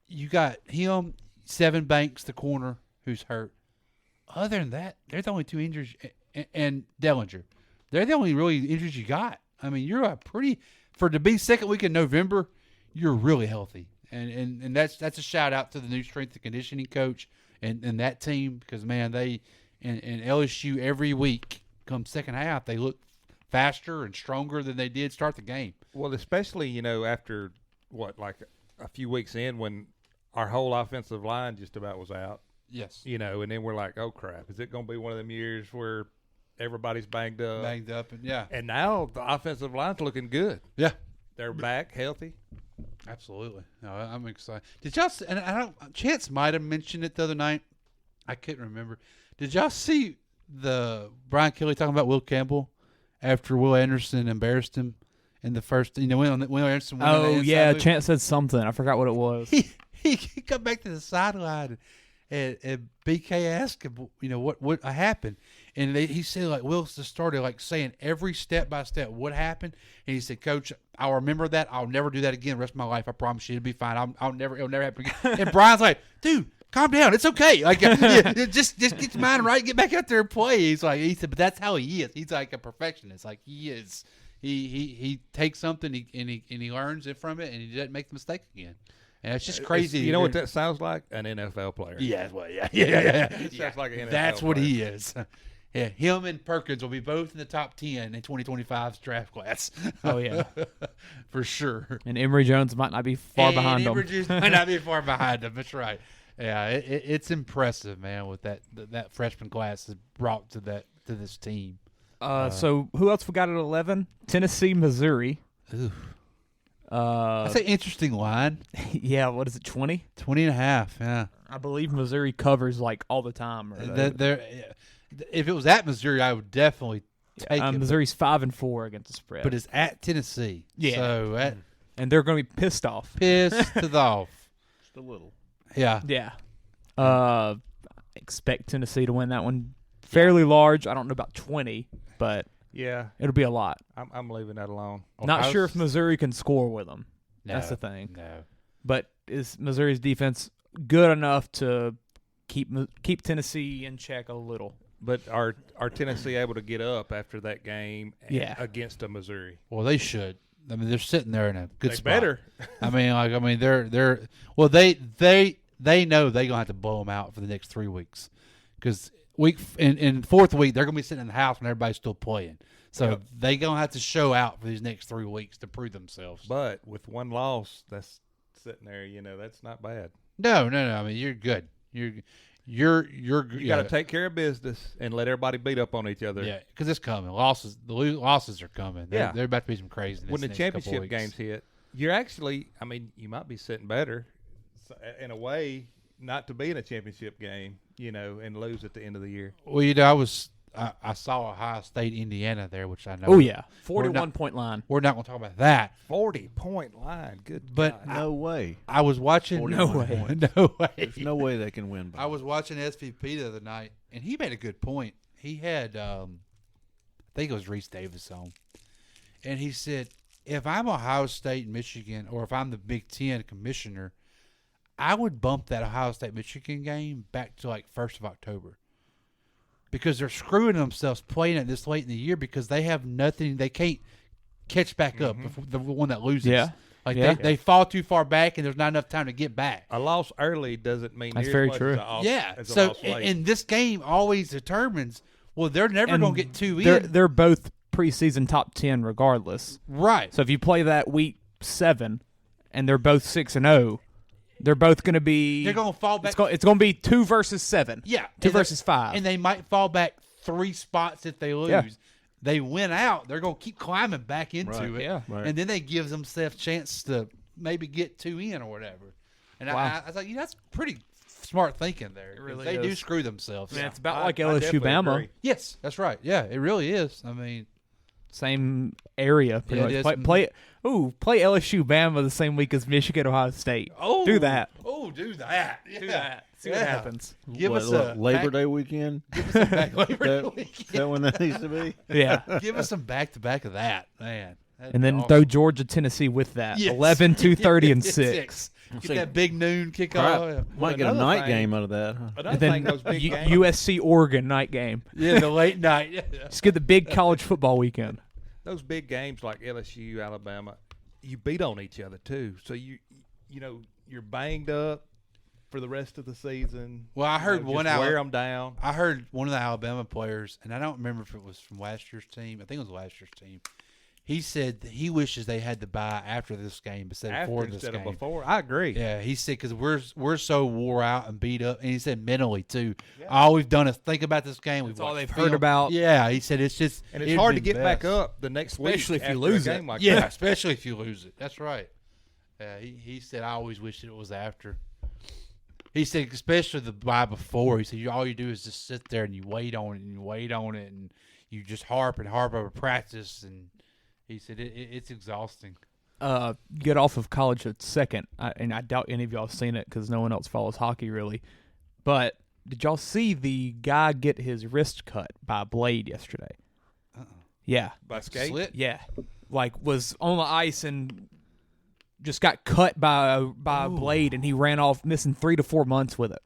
you got him, Seven Banks, the corner, who's hurt. Other than that, they're the only 2 injuries, and Dellinger. They're the only really injuries you got. I mean, you're to be second week in November, you're really healthy. And that's a shout out to the new strength and conditioning coach and that team, because man, they and LSU every week come second half, they look faster and stronger than they did start the game. Well, especially, after a few weeks in when our whole offensive line just about was out. Yes. And then we're like, oh crap, is it going to be one of them years where everybody's banged up? And now the offensive line's looking good. Yeah. They're back healthy. Absolutely. No, I'm excited. Did y'all? And Chance might have mentioned it the other night. I couldn't remember. Did y'all see the Brian Kelly talking about Will Campbell after Will Anderson embarrassed him in the first? When Will Anderson. Oh yeah, Chance said something. I forgot what it was. He come back to the sideline, and BK asked him, what happened, and he said Will just started saying every step by step what happened, and he said, Coach, I'll remember that. I'll never do that again the rest of my life. I promise you, it'll be fine. It'll never happen again. And Brian's like, dude, calm down. It's okay. Like, just get your mind right. Get back out there and play. He said, but that's how he is. He's like a perfectionist. Like he is. He takes something and he learns it from it, and he doesn't make the mistake again. And it's just crazy. You know what that sounds like? An NFL player. Yeah, well, yeah. It sounds like an NFL That's player. what he is. Yeah, him and Perkins will be both in the top 10 in 2025's draft class. Oh, yeah. For sure. And Emory Jones might not be far behind him. Emory Jones might not be far behind him. That's right. Yeah, it's impressive, man, what that freshman class has brought to this team. So who else we got at 11? Tennessee, Missouri. Ooh. That's an interesting line. Yeah, what is it, 20? 20.5, yeah. I believe Missouri covers like all the time. If it was at Missouri, I would definitely take it. Missouri's 5-4 against the spread. But it's at Tennessee. Yeah. So and they're going to be pissed off. Pissed off. Just a little. Yeah. Yeah. Expect Tennessee to win that one fairly large. I don't know about 20, but yeah, it'll be a lot. I'm leaving that alone. Not sure if Missouri can score with them. No, that's the thing. No. But is Missouri's defense good enough to keep Tennessee in check a little? But are Tennessee able to get up after that game against a Missouri? Well, they should. I mean, they're sitting there in a good They spot. better. They're well. They know they're gonna have to blow them out for the next 3 weeks, because in fourth week they're gonna be sitting in the house when everybody's still playing. So they gonna have to show out for these next 3 weeks to prove themselves. But with one loss, that's sitting there. That's not bad. No. I mean, you're good. You got to take care of business and let everybody beat up on each other. Yeah, because it's coming. Losses are coming. They're about to be some craziness. When the championship games hit, you're actually, you might be sitting better in a way not to be in a championship game, and lose at the end of the year. Well, I saw Ohio State, Indiana there, which I know. Oh yeah, 41-point line. We're not going to talk about that. 40-point line. Good. But no way. I was watching. No way. No way. There's no way they can win. I was watching SVP the other night, and he made a good point. He had, I think it was Reese Davis on, and he said, if I'm Ohio State and Michigan, or if I'm the Big Ten commissioner, I would bump that Ohio State-Michigan game back to like 1st of October. Because they're screwing themselves playing it this late in the year, because they have nothing. They can't catch back up before the one that loses. Yeah. They fall too far back, and there's not enough time to get back. A loss early doesn't mean that's near very as much true. as a So loss late. and this game always determines. Well, they're never going to get two in. They're both preseason top 10 regardless. Right. So if you play that week 7, and they're both 6-0. They're both going to be. They're going to fall back. It's going to be 2 versus 7. Yeah, 2 versus 5. And they might fall back 3 spots if they lose. Yeah. They win out. They're going to keep climbing back into it. Yeah. Right. And then they give themselves a chance to maybe get 2 in or whatever. And Wow. I was like, that's pretty smart thinking there. It really they is. do screw themselves. Man, it's about I like LSU definitely Bama. agree. Yes, that's right. Yeah, it really is. I mean, Same area. Pretty Yeah, it much. is. Play LSU Bama the same week as Michigan Ohio State. oh, Do that. Oh, do that. Do that. See what Yeah. happens. Give us a Labor back- Day weekend. Give us some back Labor Day Is weekend. that when that needs to be? Yeah. Give us some back-to-back of that, man. That'd And be then awesome. throw Georgia, Tennessee with that. Yes. 11, 2:30, and 6. 6. Get that big noon kickoff. Might get a another night thing- game out of that. Huh? Another And then thing, those big games. USC Oregon night game. Yeah, the late night. Just get the big college football weekend. Those big games like LSU, Alabama, you beat on each other too. So you're banged up for the rest of the season. Well, I heard one just out. wear them down. I heard one of the Alabama players, and I don't remember if it was from last year's team. I think it was last year's team. He said that he wishes they had to buy after this game instead of before this Instead game. of before. I agree. Yeah, he said because we're so wore out and beat up, and he said mentally too. Yeah. All we've done is think about this game. We've That's all watched they've film. heard about. Yeah, he said it's just And it's it'd hard be to get best. back up the next week, Especially if you after lose a it. game like Yeah, that. especially if you lose it. That's right. Yeah, he said I always wished it was after. He said especially the bye before. He said all you do is just sit there and you wait on it and you wait on it and you just harp over practice, and he said it's exhausting. Get off of college a second, and I doubt any of y'all have seen it because no one else follows hockey really. But did y'all see the guy get his wrist cut by a blade yesterday? Yeah. By skate? Slit? Yeah. Like was on the ice and just got cut by a blade, and he ran off missing 3 to 4 months with it.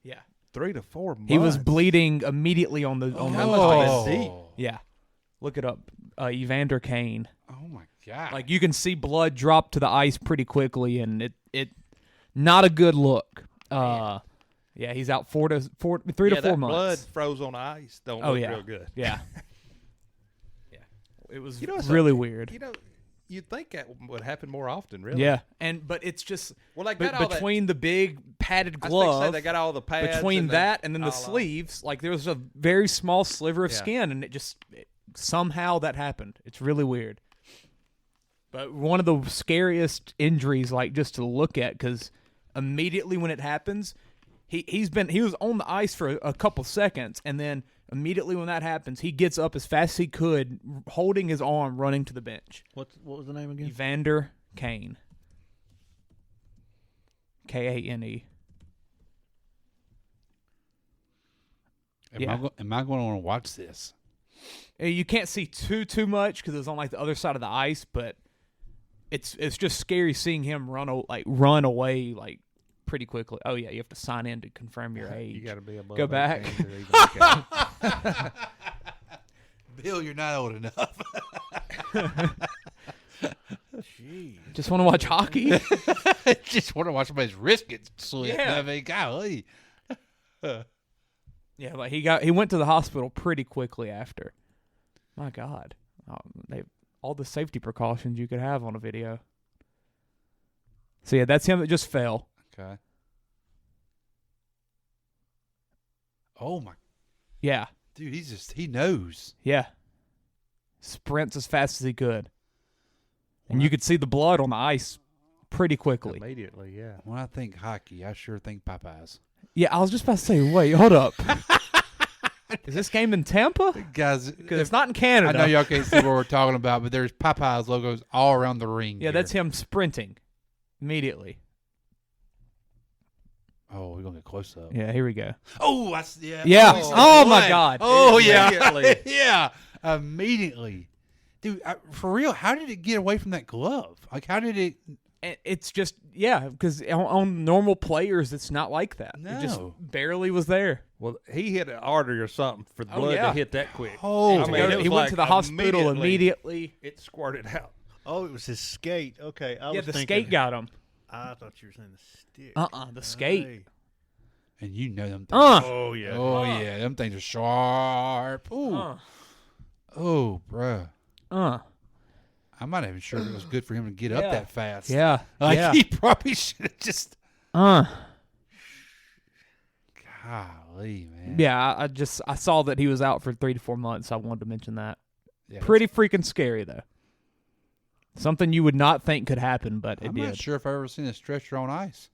Yeah. 3 to 4 months. He was bleeding immediately on the ice. Yeah. Look it up. Evander Kane. Oh my God. Like you can see blood drop to the ice pretty quickly, and it not a good look. Yeah, he's out 3 to 4 months. Blood froze on the ice. Don't look real good. Yeah. Yeah. It was really weird. You'd think that would happen more often, really. Yeah, but it's just between the big padded I glove. was thinking, they got all the pads between that and then the sleeves. Like there was a very small sliver of skin, and somehow that happened. It's really weird. But one of the scariest injuries, like just to look at, because immediately when it happens, he was on the ice for a couple seconds, and then immediately when that happens, he gets up as fast as he could, holding his arm, running to the bench. What was the name again? Evander Kane. Kane. Am I going to want to watch this? You can't see too much because it's on like the other side of the ice, but it's just scary seeing him run away like pretty quickly. Oh yeah, you have to sign in to confirm your age. You got to be above. Go back. Bill, you're not old enough. Jeez. Just want to watch hockey. Just want to watch somebody's wrist get slit. Yeah. I mean, golly. Yeah, but he went to the hospital pretty quickly after. My God, they all the safety precautions you could have on a video. So yeah, that's him that just fell. Okay. Oh my. Yeah. Dude, he knows. Yeah. Sprints as fast as he could. And you could see the blood on the ice pretty quickly. Immediately, yeah. When I think hockey, I sure think Popeyes. Yeah, I was just about to say, wait, hold up. Is this game in Tampa? Guys, because it's not in Canada. I know y'all can't see what we're talking about, but there's Popeyes logos all around the ring. Yeah, that's him sprinting immediately. Oh, we're going to get close up. Yeah, here we go. Oh, yeah. Oh, my God. Oh, yeah. Yeah. Immediately. Dude, for real, how did it get away from that glove? Like, how did it... It's just, because on normal players, it's not like that. No. It just barely was there. Well, he hit an artery or something for the blood to hit that quick. Oh, I mean, he went to the hospital immediately. It squirted out. Oh, it was his skate. Okay. I was the thinking, skate got him. I thought you were saying the stick. The skate. Hey. And you know them things. Oh, yeah. Oh, yeah. Them things are sharp. Ooh. Oh, bruh. I'm not even sure it was good for him to get up that fast. Yeah. Like, he probably should have just... Golly, man. Yeah, I saw that he was out for 3 to 4 months. I wanted to mention that. Yeah, pretty freaking scary, though. Something you would not think could happen, but it I'm did. not sure if I've ever seen a stretcher on ice.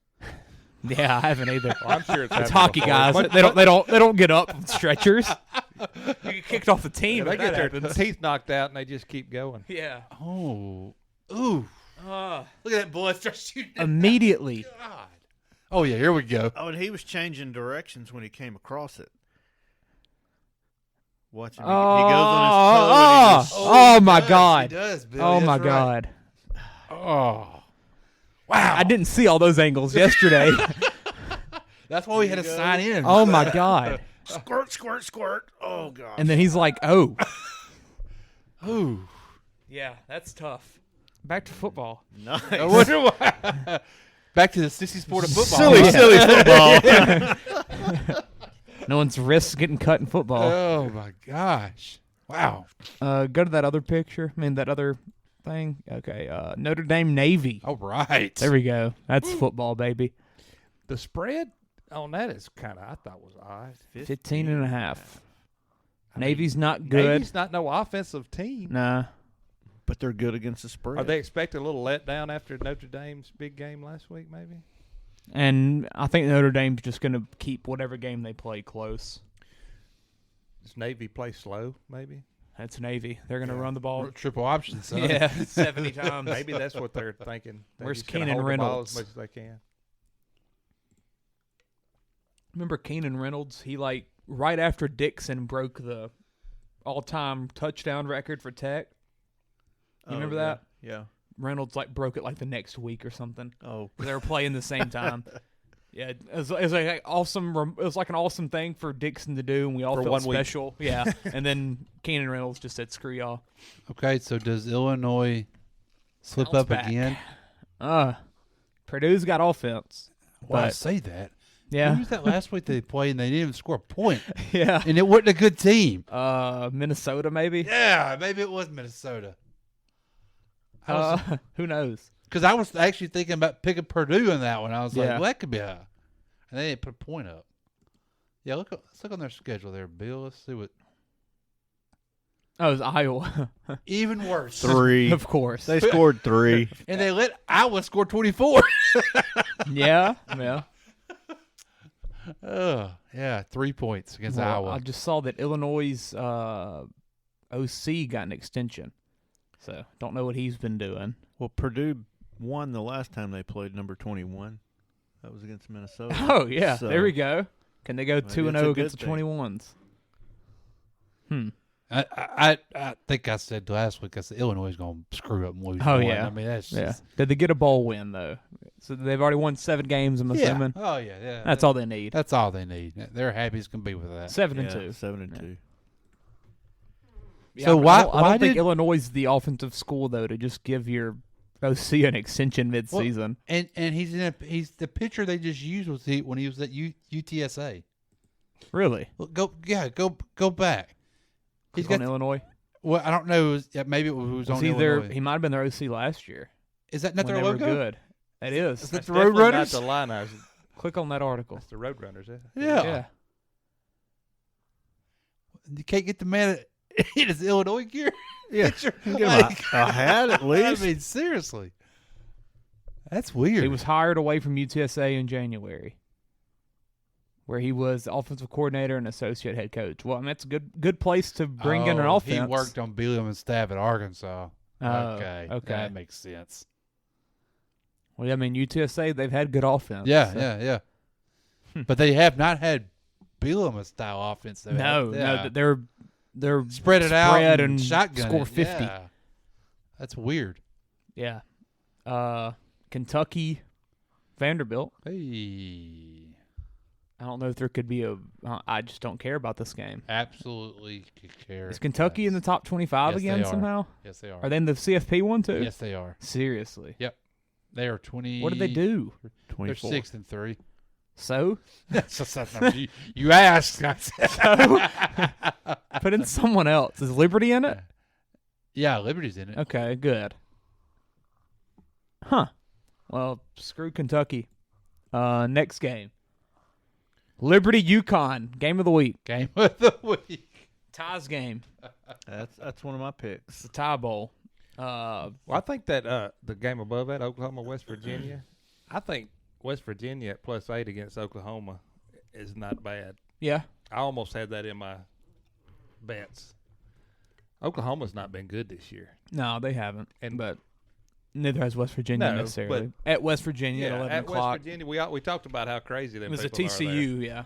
Yeah, I haven't either. Well, I'm sure it's hockey guys. They don't get up on stretchers. You get kicked off the team. They get their teeth knocked out and they just keep going. Yeah. Oh. Ooh. Look at that blood start shooting. Immediately. God. Oh yeah, here we go. Oh, and he was changing directions when he came across it. Watch him. He goes on his toe. Oh my God. He does, Bill. Oh That's my right. God. Oh. Wow. I didn't see all those angles yesterday. That's why we had to sign in. Oh my God. Squirt, squirt, squirt. Oh God. And then he's like, oh. Ooh. Yeah, that's tough. Back to football. Nice. Back to the sissy sport of football. Silly football. No one's wrists getting cut in football. Oh my gosh. Wow. Go to that other picture. I mean, that other thing. Okay. Notre Dame Navy. All right. There we go. That's football, baby. The spread on that is kind of, I thought, was odd. 15.5. Navy's not good. Navy's not no offensive team. Nah. But they're good against the spread. Are they expecting a little letdown after Notre Dame's big game last week, maybe? And I think Notre Dame's just going to keep whatever game they play close. Does Navy play slow, maybe? That's Navy. They're going to run the ball. Triple option, son. Yeah, 70 times. Maybe that's what they're thinking. Where's Navy's gonna Keenan hold the ball Reynolds? as much as they can. Remember Keenan Reynolds? He, right after Dixon broke the all-time touchdown record for Tech. You remember that? Yeah. Reynolds, broke it, the next week or something. Oh. They were playing the same time. Yeah, it was like awesome. It was like an awesome thing for Dixon to do, and we all For felt 1 week. special. Yeah, and then Keenan Reynolds just said, "Screw y'all." Okay, so does Illinois slip Bounce up back. again? Purdue's got offense. Well, I but- say that. Yeah. Who was that last week they played and they didn't even score a point? Yeah. And it wasn't a good team. Minnesota maybe. Yeah, maybe it was Minnesota. Who knows? Because I was actually thinking about picking Purdue in that one. I was like, Yeah. well, that could be a. And they didn't put a point up. Yeah, let's look on their schedule there, Bill. Let's see what. Oh, it was Iowa. Even worse. 3. Of course. They scored 3. And they let Iowa score 24. Yeah. Yeah, 3 points against Well, Iowa. I just saw that Illinois' OC got an extension. So, don't know what he's been doing. Well, Purdue won the last time they played number 21. That was against Minnesota. Oh, yeah. So, there we go. Can they go maybe 2-0 it's a against the good thing. 21s? I think I said last week, I said Illinois is going to screw up and lose. Oh, one. yeah. I mean, that's Yeah. just. Did they get a bowl win, though? So they've already won 7 games, I'm assuming. Oh, yeah. That's all they need. That's all they need. They're happy as can be with that. 7-2. 7-2. Yeah, So I don't why think did Illinois is the offensive school, though, to just give your OC an extension midseason. and he's the pitcher they just used when he was at UTSA. Really? Well, go back. He's on Illinois. Well, I don't know. Maybe it was on Illinois. He might have been their OC last year. Is that not when their they logo? were good. It is. Is that That's the Road definitely Runners? Not the Lions. Click on that article. That's the Road Runners. Yeah. You can't get the man in his Illinois gear. Yeah. Pitcher. Get him a hat at least. I mean, seriously. That's weird. He was hired away from UTSA in January, where he was the offensive coordinator and associate head coach. Well, I mean, that's a good place to bring in an offense. He worked on Bielema's staff at Arkansas. Okay. That makes sense. Well, yeah, I mean, UTSA, they've had good offense. Yeah, so. yeah. But they have not had Bielema style offense. No, they're spread it out and shotgun score it. 50. Yeah. That's weird. Yeah. Kentucky, Vanderbilt. Hey. I don't know if there could be I just don't care about this game. Absolutely care. Is Kentucky in the top 25 Yes, again they are. somehow? Yes, they are. Are they in the CFP one too? Yes, they are. Seriously. Yep. They are 20. What did they do? They're 6-3. So? you asked. So? Put in someone else. Is Liberty in it? Yeah, Liberty's in it. Okay, good. Huh. Well, screw Kentucky. Next game. Liberty UConn, game of the week. Game of the week. Ties game. That's one of my picks. It's the tie bowl. Well, I think that the game above that, Oklahoma, West Virginia, I think West Virginia at +8 against Oklahoma is not bad. Yeah. I almost had that in my bets. Oklahoma's not been good this year. No, they haven't. But neither has West Virginia necessarily. At West Virginia at 11 o'clock. West Virginia, we talked about how crazy them it was a people are there. TCU, yeah.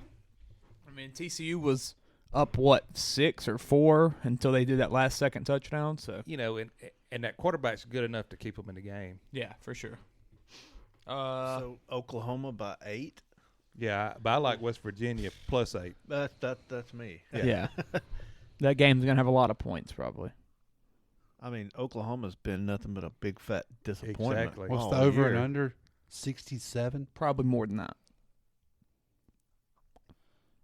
I mean, TCU was up, 6 or 4 until they did that last second touchdown. So And that quarterback's good enough to keep them in the game. Yeah, for sure. So Oklahoma by 8? Yeah, but I like West Virginia +8. That's me. Yeah. That game's going to have a lot of points probably. I mean, Oklahoma's been nothing but a big fat disappointment. Exactly. What's the over and under? 67? Probably more than that.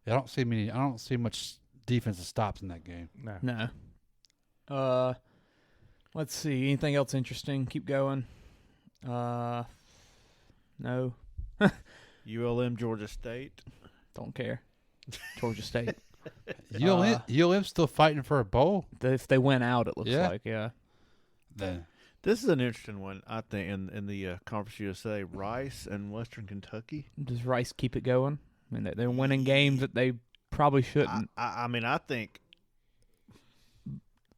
I don't see much defensive stops in that game. No. Let's see. Anything else interesting? Keep going. No. ULM Georgia State. Don't care. Georgia State. ULM's still fighting for a bowl. If they went out, it looks like, yeah. This is an interesting one, I think, in the Conference USA. Rice and Western Kentucky. Does Rice keep it going? I mean, they're winning games that they probably shouldn't. I mean, I think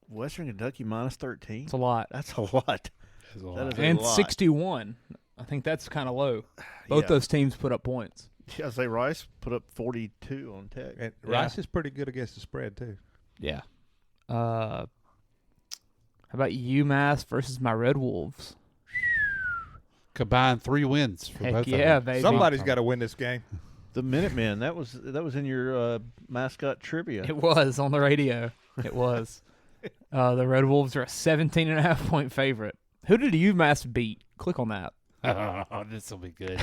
Western Kentucky -13. It's a lot. That's a lot. That is and a lot. 61. I think that's kind of low. Both those teams put up points. Yeah, I say Rice put up 42 on Tech. And Rice is pretty good against the spread too. Yeah. How about UMass versus my Red Wolves? Combined 3 wins for Heck both yeah, of them. baby. Somebody's got to win this game. The Minutemen. That was in your mascot trivia. It was on the radio. It was. The Red Wolves are a 17.5-point favorite. Who did UMass beat? Click on that. Oh, this will be good.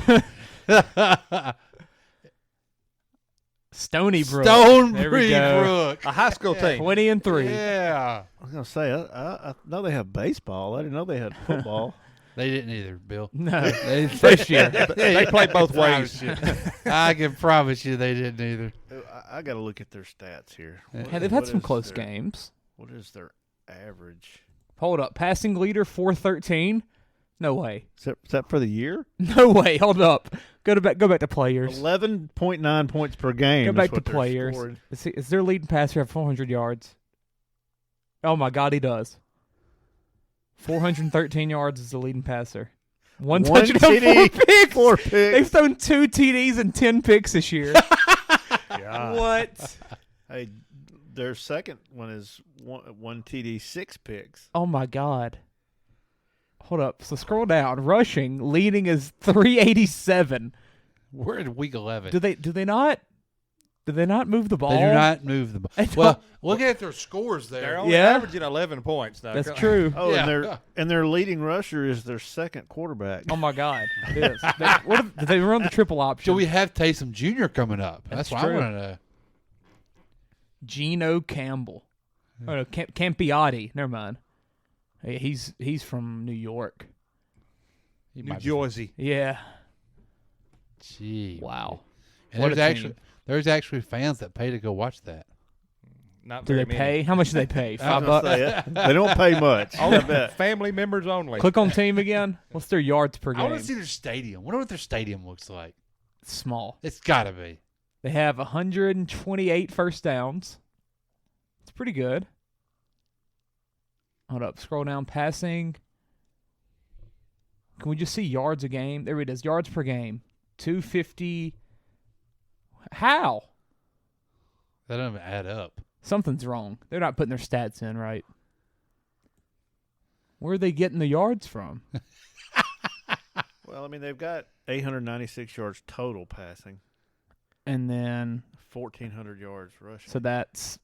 Stony Brook. There we go. Brook. A high school team. 20-3. Yeah. I was gonna say I know they have baseball. I didn't know they had football. They didn't either, Bill. No. This year. They play both ways. I can promise you they didn't either. I got to look at their stats here. Yeah, they've had some close games. What is their average? Hold up. Passing leader 413. No way. Is that for the year? No way. Hold up. Go back to players. 11.9 points per game. Go back to players. Is their leading passer have 400 yards? Oh my God, he does. 413 yards is the leading passer. One touchdown, TD, 4 picks. They've thrown 2 TDs and 10 picks this year. What? Hey, their second one is one TD, 6 picks. Oh my God. Hold up. So scroll down. Rushing, leading is 387. We're in week 11. Do they not move the ball? They do not move the ball. Well, look at their scores there. They're only averaging 11 points now. That's true. Oh, yeah. and their leading rusher is their second quarterback. Oh my God, it is. Did they run the triple option? So we have Taysom Jr. coming up. That's what true. I want to know. Geno Campbell. Oh no, Campiotti. Never mind. He's from New York. New Jersey. Yeah. Gee. Wow. And there's actually fans that pay to go watch that. Not do very they pay? many. How much do they pay? $5? They don't pay much. Family members only. Click on team again. What's their yards per game? I want to see their stadium. I wonder what their stadium looks like. It's small. It's got to be. They have 128 first downs. It's pretty good. Hold up. Scroll down. Passing. Can we just see yards a game? There it is. Yards per game. 250. How? That doesn't even add up. Something's wrong. They're not putting their stats in right. Where are they getting the yards from? Well, I mean, they've got 896 yards total passing. And then 1,400 yards rushing. So that's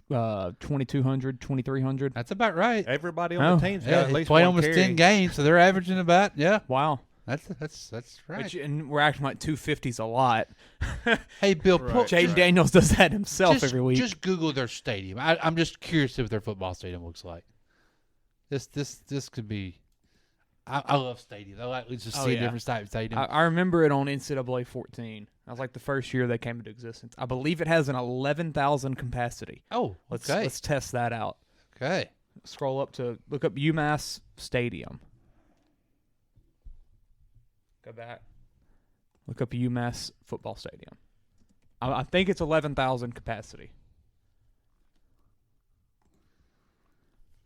2,200, 2,300. That's about right. Everybody on the team's got at least play one almost carry. 10 games, so they're averaging about Wow. That's right. And we're acting like 250's a lot. Hey, Bill, Jaden Daniels does that himself every week. Just Google their stadium. I'm just curious what their football stadium looks like. This could be. I love stadiums. I like to see a different type of stadium. I remember it on NCAA 14. That was like the first year they came into existence. I believe it has an 11,000 capacity. Oh, okay. Let's test that out. Okay. Scroll up to look up UMass Stadium. Go back. Look up UMass football stadium. I think it's 11,000 capacity.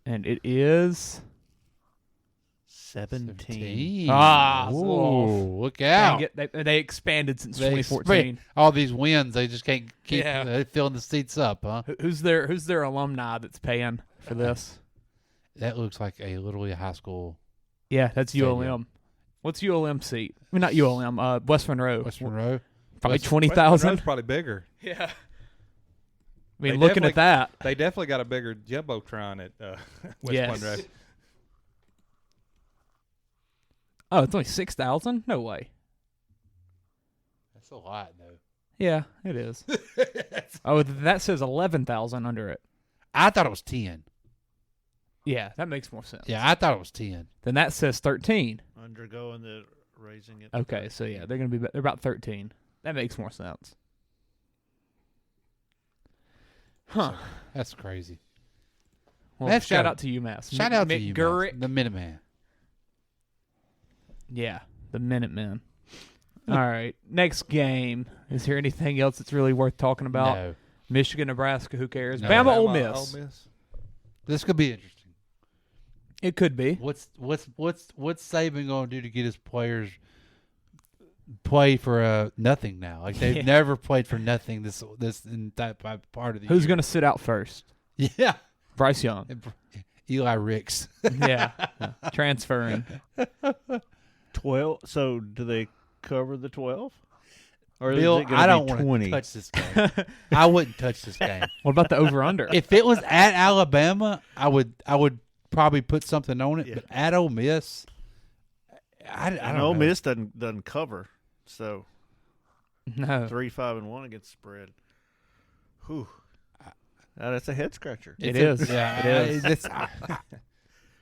And it is 17. Look out. They expanded since 2014. All these wins, they just can't keep filling the seats up, huh? Who's their alumni that's paying for this? That looks like literally a high school. Yeah, that's stadium. ULM. What's ULM seat? I mean, not ULM. West Monroe. West Monroe. Probably 20,000. Monroe's probably bigger. Yeah. I mean, looking at that, they definitely got a bigger jumbotron at West Monroe. Oh, it's only 6,000? No way. That's a lot, though. Yeah, it is. Oh, that says 11,000 under it. I thought it was 10. Yeah, that makes more sense. Yeah, I thought it was 10. Then that says 13. Undergoing the raising it. Okay, so yeah, they're about 13. That makes more sense. Huh. That's crazy. Well, shout out to UMass. Shout out to UMass. The Minuteman. Yeah, the Minutemen. All right, next game. Is there anything else that's really worth talking about? No. Michigan, Nebraska, who cares? No. Bama, Ole Miss. This could be interesting. It could be. What's Saban going to do to get his players play for nothing now? Like they've never played for nothing this in that part of the Who's year. going to sit out first? Yeah. Bryce Young. Eli Ricks. Yeah. Transferring. 12. So do they cover the 12? Or Bill, is it gonna I don't be want 20? to touch this game. I wouldn't touch this game. What about the over/under? If it was at Alabama, I would probably put something on it. But at Ole Miss, I don't know. Ole Miss doesn't cover, so no 3-5-1 against the spread. Whew, that's a head scratcher. It is. Yeah, it is.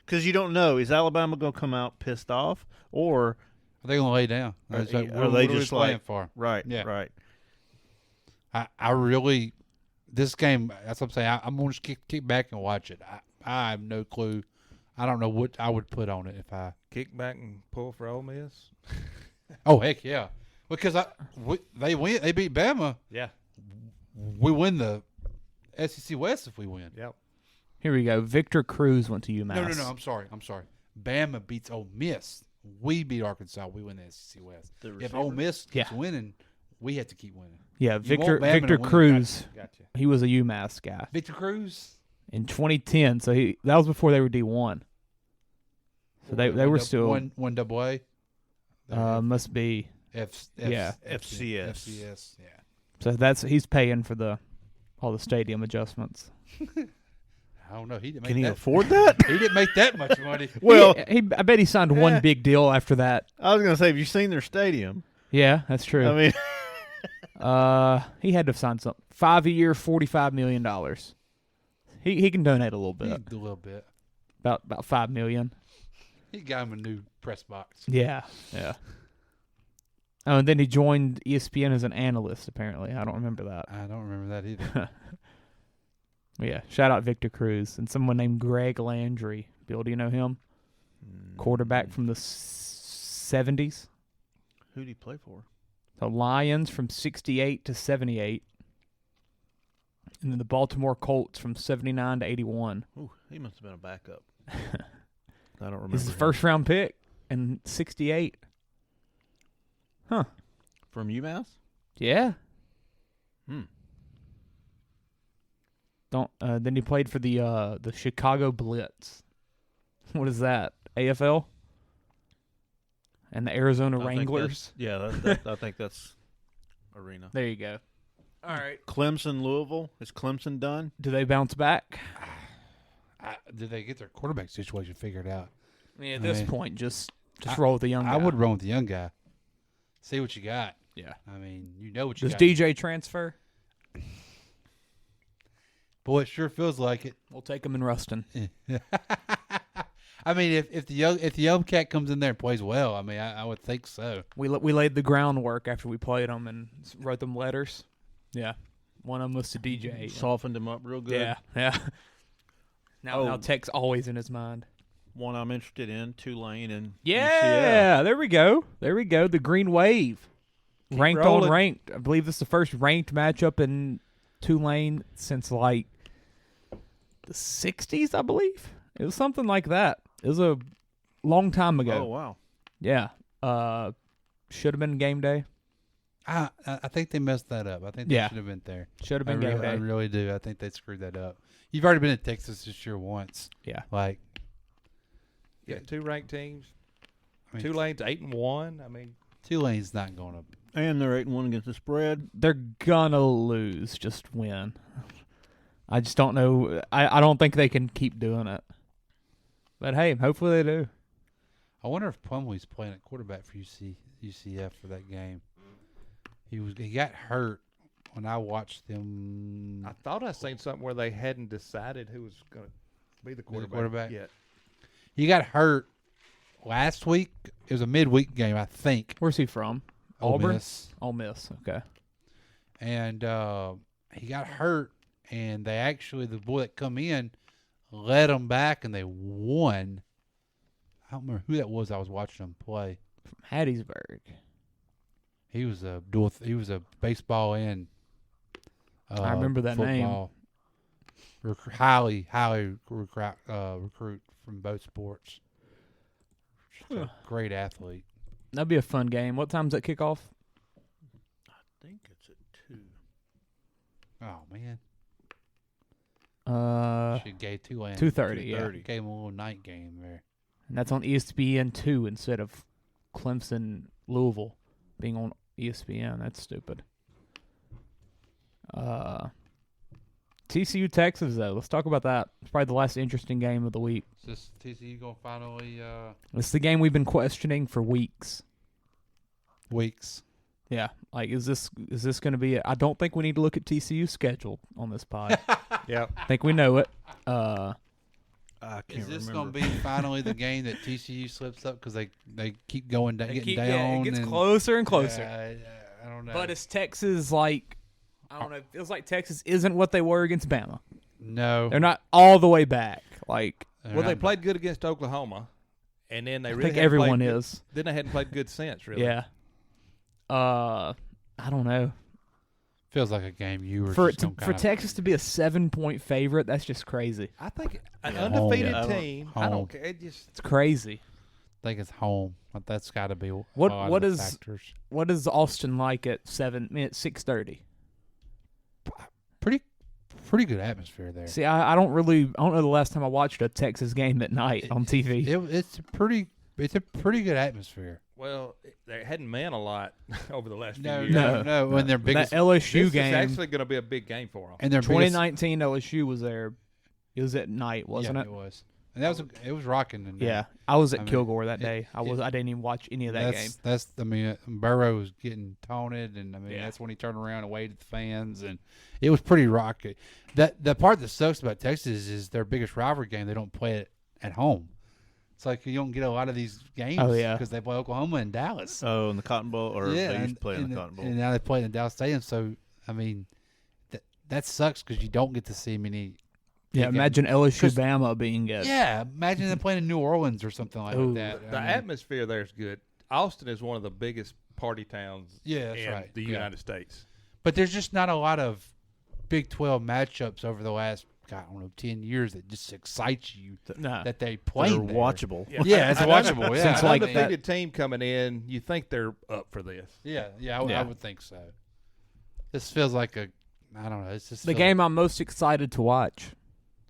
Because you don't know, is Alabama going to come out pissed off, or are they going to lay down? Are What they are just we playing for? Right, Yeah. right. I really, this game, that's what I'm saying. I'm going to kick back and watch it. I have no clue. I don't know what I would put on it if I kick back and pull for Ole Miss. Oh heck yeah! Because they win, they beat Bama. Yeah, we win the SEC West if we win. Yep. Here we go. Victor Cruz went to UMass. No. I'm sorry. Bama beats Ole Miss. We beat Arkansas. We win the SEC West. If Ole Miss keeps winning, we have to keep winning. Yeah, Victor Cruz. Gotcha. He was a UMass guy. Victor Cruz in 2010. So that was before they were D1. So they were still one double A. Must be FCS. FCS. Yeah. So he's paying for all the stadium adjustments. I don't know. Can he afford that? He didn't make that much money. Well, I bet he signed one big deal after that. I was going to say, have you seen their stadium? Yeah, that's true. I mean, he had to have signed something. 5-year, $45 million. He can donate a little bit. A little bit. About $5 million. He got him a new press box. Yeah. Oh, and then he joined ESPN as an analyst. Apparently, I don't remember that. I don't remember that either. Yeah, shout out Victor Cruz and someone named Greg Landry. Bill, do you know him? Quarterback from the 70s. Who did he play for? The Lions from 68 to 78. And then the Baltimore Colts from 79 to 81. Ooh, he must have been a backup. I don't remember. He's the first-round pick in 68. Huh. From UMass? Yeah. Then he played for the Chicago Blitz. What is that? AFL? And the Arizona Wranglers? I think that's Arena. There you go. All right. Clemson, Louisville. Is Clemson done? Do they bounce back? Did they get their quarterback situation figured out? Yeah, at this point, just roll with the young guy. I would run with the young guy. See what you got. Yeah. I mean, you know what you got. Does DJ transfer? Boy, it sure feels like it. We'll take him in Ruston. I mean, if the young cat comes in there and plays well, I mean, I would think so. We laid the groundwork after we played them and wrote them letters. Yeah, one of them was to DJ. Softened him up real good. Yeah. Now Tech's always in his mind. One I'm interested in, Tulane and UCF. There we go. The Green Wave, ranked rolling. on ranked. I believe this is the first ranked matchup in Tulane since like the 60s, I believe. It was something like that. It was a long time ago. Oh, wow. Yeah. Should have been game day. I think they messed that up. I think they should have been there. Should have been game day. I really do. I think they screwed that up. You've already been in Texas this year once. Yeah. Like, yeah, two ranked teams. Tulane's 8-1. I mean, Tulane's not going to. And they're 8-1 against the spread. They're gonna lose. Just win. I just don't know. I don't think they can keep doing it. But hey, hopefully they do. I wonder if Plumlee's playing at quarterback for UCF for that game. He got hurt when I watched them. I thought I seen something where they hadn't decided who was going to be the quarterback yet. He got hurt last week. It was a midweek game, I think. Where's he from? Auburn? Ole Miss. Okay. And he got hurt, and the boy that come in led them back, and they won. I don't remember who that was. I was watching them play. From Hattiesburg. He was a baseball and I remember that football. Name. Highly recruit from both sports. Just a great athlete. That'd be a fun game. What time's that kickoff? I think it's at 2. Oh man. Should gave 2:30. Yeah. Gave him a little night game there. And that's on ESPN 2 instead of Clemson Louisville being on ESPN. That's stupid. TCU Texas though. Let's talk about that. It's probably the last interesting game of the week. Is this TCU gonna finally? It's the game we've been questioning for weeks. Yeah, like is this going to be? I don't think we need to look at TCU's schedule on this pod. Yeah, I think we know it. I can't Is this remember. going to be finally the game that TCU slips up because they keep going down, getting down? It gets and, closer and closer. I don't know. But it's Texas like I don't know. It feels like Texas isn't what they were against Bama. No, They're not all the way back. Like well, they played good against Oklahoma, and then they really think everyone played is. Then they hadn't played good since, really. Yeah. I don't know. Feels like a game you were For just Texas to be a 7-point favorite. That's just crazy. I think an undefeated team. I Home. don't care. It's crazy. I think it's home. But that's got to be What is factors. What is Austin like at 6:30? Pretty good atmosphere there. See, I don't know the last time I watched a Texas game at night on TV. It's a pretty good atmosphere. Well, they hadn't meant a lot over the last few No, years. no. When their biggest that LSU this game, is actually going to be a big game for them. and their 2019 LSU was there. It was at night, wasn't yeah, it? It was, and that was it was rocking. In there. Yeah, I was at I mean, Kilgore that day. I didn't even watch any of that game. I mean, Burrow was getting taunted, and I mean Yeah. that's when he turned around and waved at the fans, and it was pretty rocky. The part that sucks about Texas is their biggest rivalry game. They don't play it at home. It's like you don't get a lot of these games because they play Oklahoma and Dallas. Oh, in the Cotton Bowl, or they used to play in the Cotton Bowl, and now they play in the Dallas Stadium. So I mean, that sucks because you don't get to see many. Yeah, imagine LSU Bama being at. Yeah, imagine them playing in New Orleans or something like that. The atmosphere there is good. Austin is one of the biggest party towns in the United States. But there's just not a lot of Big 12 matchups over the last, I don't know, 10 years that just excites you that they play. They're watchable. Yeah, it's watchable. Yeah, Since like undefeated team coming in, you think they're up for this. I would think so. This feels like I don't know. It's just the game I'm most excited to watch,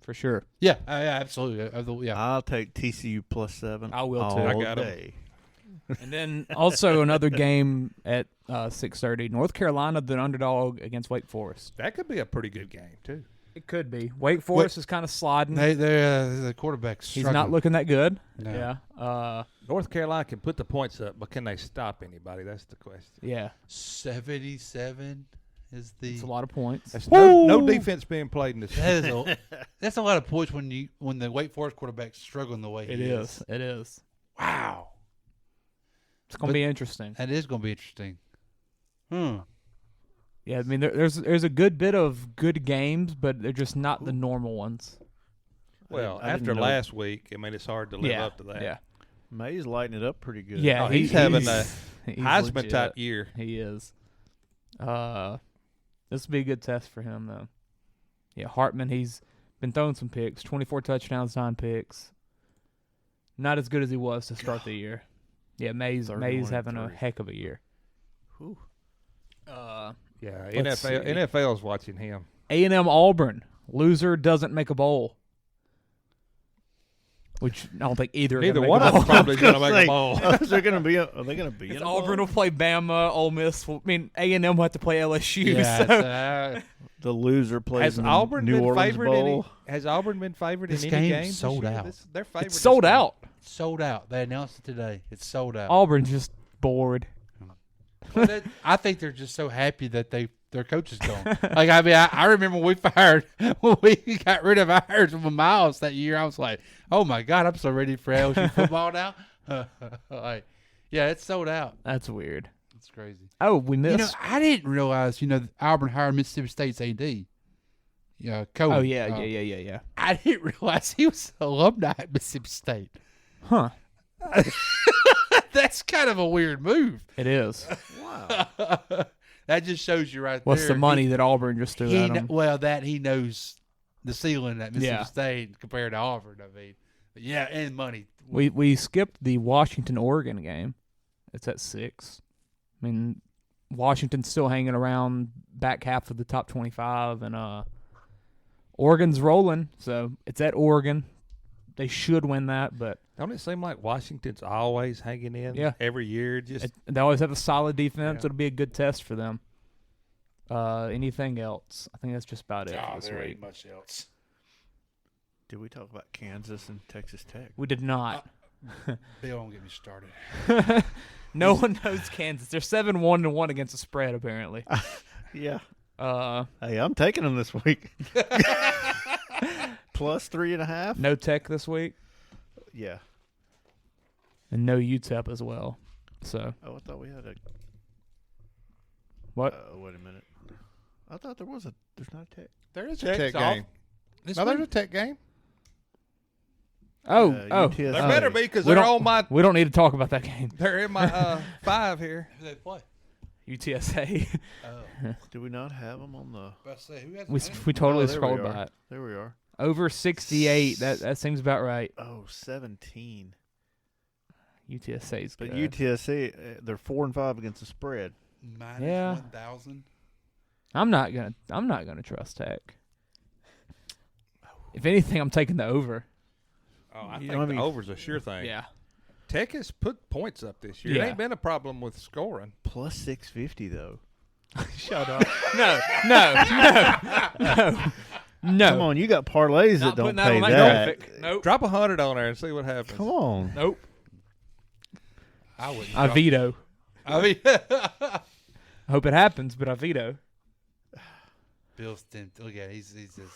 for sure. Yeah, absolutely. I'll take TCU +7. I will all too. I got day. And then also another game at 6:30. North Carolina, the underdog against Wake Forest. That could be a pretty good game too. It could be. Wake Forest is kind of sliding. The quarterback's He's not looking that good. No. Yeah. North Carolina can put the points up, but can they stop anybody? That's the question. Yeah. 77 is the. It's a lot of points. That's no defense being played in this. That's a lot of points when the Wake Forest quarterback's struggling the way he is. It is. Wow. It's going to be interesting. That is going to be interesting. Yeah, I mean, there's a good bit of good games, but they're just not the normal ones. Well, after last week, I mean, it's hard to live up to that. Yeah. May's lighting it up pretty good. Yeah, he's having a Heisman type year. He is. This will be a good test for him, though. Yeah, Hartman, he's been throwing some picks. 24 touchdowns, 9 picks. Not as good as he was to start the year. Yeah, May's having a heck of a year. Whew. Yeah, NFL's watching him. A&M Auburn. Loser doesn't make a bowl. Which I don't think neither one of them probably going to make a bowl. Are they going to be in a Auburn bowl? will play Bama, Ole Miss. A&M will have to play LSU. Yeah, so. The loser plays in the New Orleans Bowl. Has Auburn been favored This in any game game? sold out. They're favored. It's sold out. Sold out. They announced it today. It's sold out. Auburn's just bored. Well, I think they're just so happy that their coach is gone. Like, I mean, I remember when we got rid of ours from Miles that year. I was like, oh my God, I'm so ready for LSU football now. Yeah, it's sold out. That's weird. It's crazy. Oh, we missed. I didn't realize, Auburn hired Mississippi State's AD. Yeah, coach. Oh yeah. I didn't realize he was an alumni at Mississippi State. Huh. That's kind of a weird move. It is. Wow. That just shows you right What's there. the money that Auburn just threw at him? He knows the ceiling at Mississippi State compared to Auburn. I mean, yeah, and money. We skipped the Washington-Oregon game. It's at 6. I mean, Washington's still hanging around back half of the top 25, and Oregon's rolling. So it's at Oregon. They should win that, but don't it seem like Washington's always hanging in? Yeah. Every year, they always have a solid defense. It'll be a good test for them. Anything else? I think that's just about it for this there week. ain't much else. Did we talk about Kansas and Texas Tech? We did not. Bill, don't get me started. No one knows Kansas. They're 7-1-1 against the spread, apparently. Yeah. Hey, I'm taking them this week. Plus 3.5. No Tech this week. Yeah. And no UTEP as well. So. Oh, I thought we had a. What? Wait a minute. I thought there's not a Tech. There is a Tech game. No, there's a Tech game. UTSA. There better be because they're on my. We don't need to talk about that game. They're in my 5 here. Who they play? UTSA. Do we not have them on the? We totally scrolled by it. There we are. Over 68. That seems about right. Oh, 17. UTSA's good. But UTSA, they're 4-5 against the spread. Minus Yeah. 1,000. I'm not gonna trust Tech. If anything, I'm taking the over. Oh, I think the over's a sure thing. Yeah. Tech has put points up this year. Yeah. It ain't been a problem with scoring. Plus 650 though. Shut up. No. Come on, you got parlays Not that don't putting that pay on that that. graphic. Nope. Drop 100 on there and see what happens. Come on. Nope. I wouldn't. I veto. I mean, I hope it happens, but I veto. Bill's tempted. Look at it. He's just.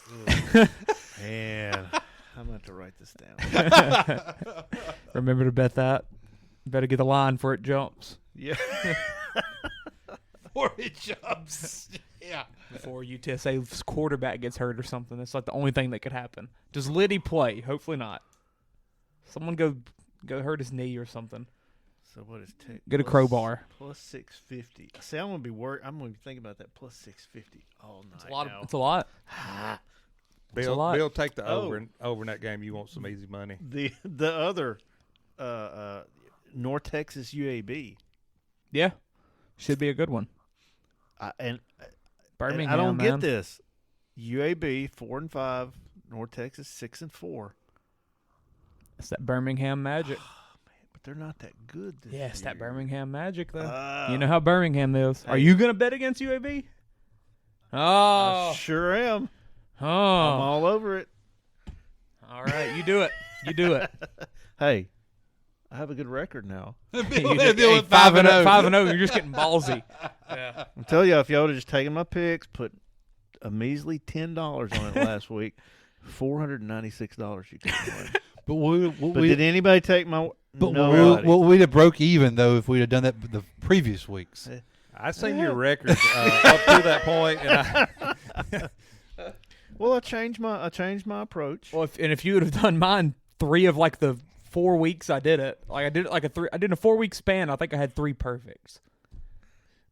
Man, I'm going to have to write this down. Remember to bet that. Better get the line before it jumps. Yeah. Before it jumps. Yeah. Before UTSA's quarterback gets hurt or something. That's like the only thing that could happen. Does Liddy play? Hopefully not. Someone go hurt his knee or something. So what is Tech? Get a crowbar. Plus 650. See, I'm going to be thinking about that plus 650 all night. It's a lot. now. It's a lot. Bill, take the over in that game. You want some easy money. The other North Texas UAB. Yeah. Should be a good one. Birmingham, I don't man. get this. UAB 4-5, North Texas 6-4. It's that Birmingham magic. But they're not that good this Yeah, it's year. that Birmingham magic, though. You know how Birmingham is. Hey. Are you going to bet against UAB? Oh. I sure am. Oh. I'm all over it. All right, you do it. You do it. Hey, I have a good record now. Bill 5-0. You're just getting ballsy. Yeah. I'm telling you, if y'all would have just taken my picks, put a measly $10 on it last week, $496 you could have won. But did anybody take my? We'd have broke even though if we'd have done that the previous weeks. I seen your record up to that point, and Well, I changed my approach. Well, if you would have done mine 3 of like the 4 weeks I did it, like I did it like I did a 4-week span. I think I had 3 perfects.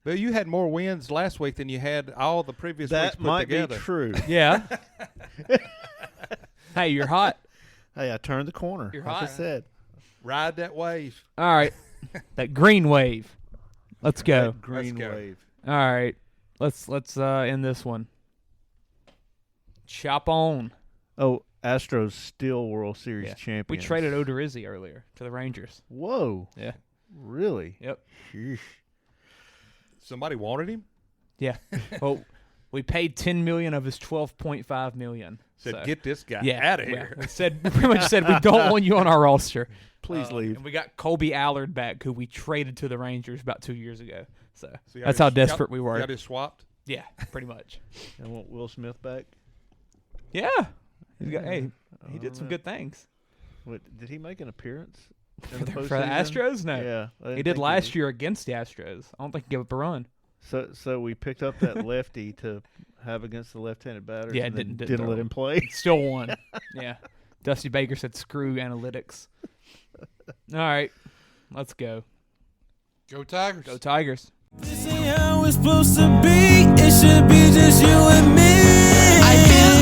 Bill, you had more wins last week than you had all the previous weeks put together. That might be true. Yeah. Hey, you're hot. Hey, I turned the corner. You're like hot. I said. Ride that wave. All right. That green wave. Let's go. That green wave. All right. Let's end this one. Chop on. Oh, Astros still World Series champions. We traded Odorizzi earlier to the Rangers. Whoa. Yeah. Really? Yep. Sheesh. Somebody wanted him? Yeah. Well, we paid $10 million of his $12.5 million. Said, get this guy out of here. We pretty much said we don't want you on our roster. Please leave. And we got Colby Allard back, who we traded to the Rangers about 2 years ago. So y'all that's how just- desperate we were. Y'all just swapped? Yeah, pretty much. And want Will Smith back? Yeah. He did some good things. What, did he make an appearance in the For the postseason? Astros? No. Yeah. I didn't He did think last year against the Astros. I don't think he gave up a run. So we picked up that lefty to have against the left-handed batters. Yeah, and then didn't didn't let him play. Still won. Yeah. Dusty Baker said, screw analytics. All right. Let's go. Go Tigers. Go Tigers. This ain't how it's supposed to be. It should be just you and me. I feel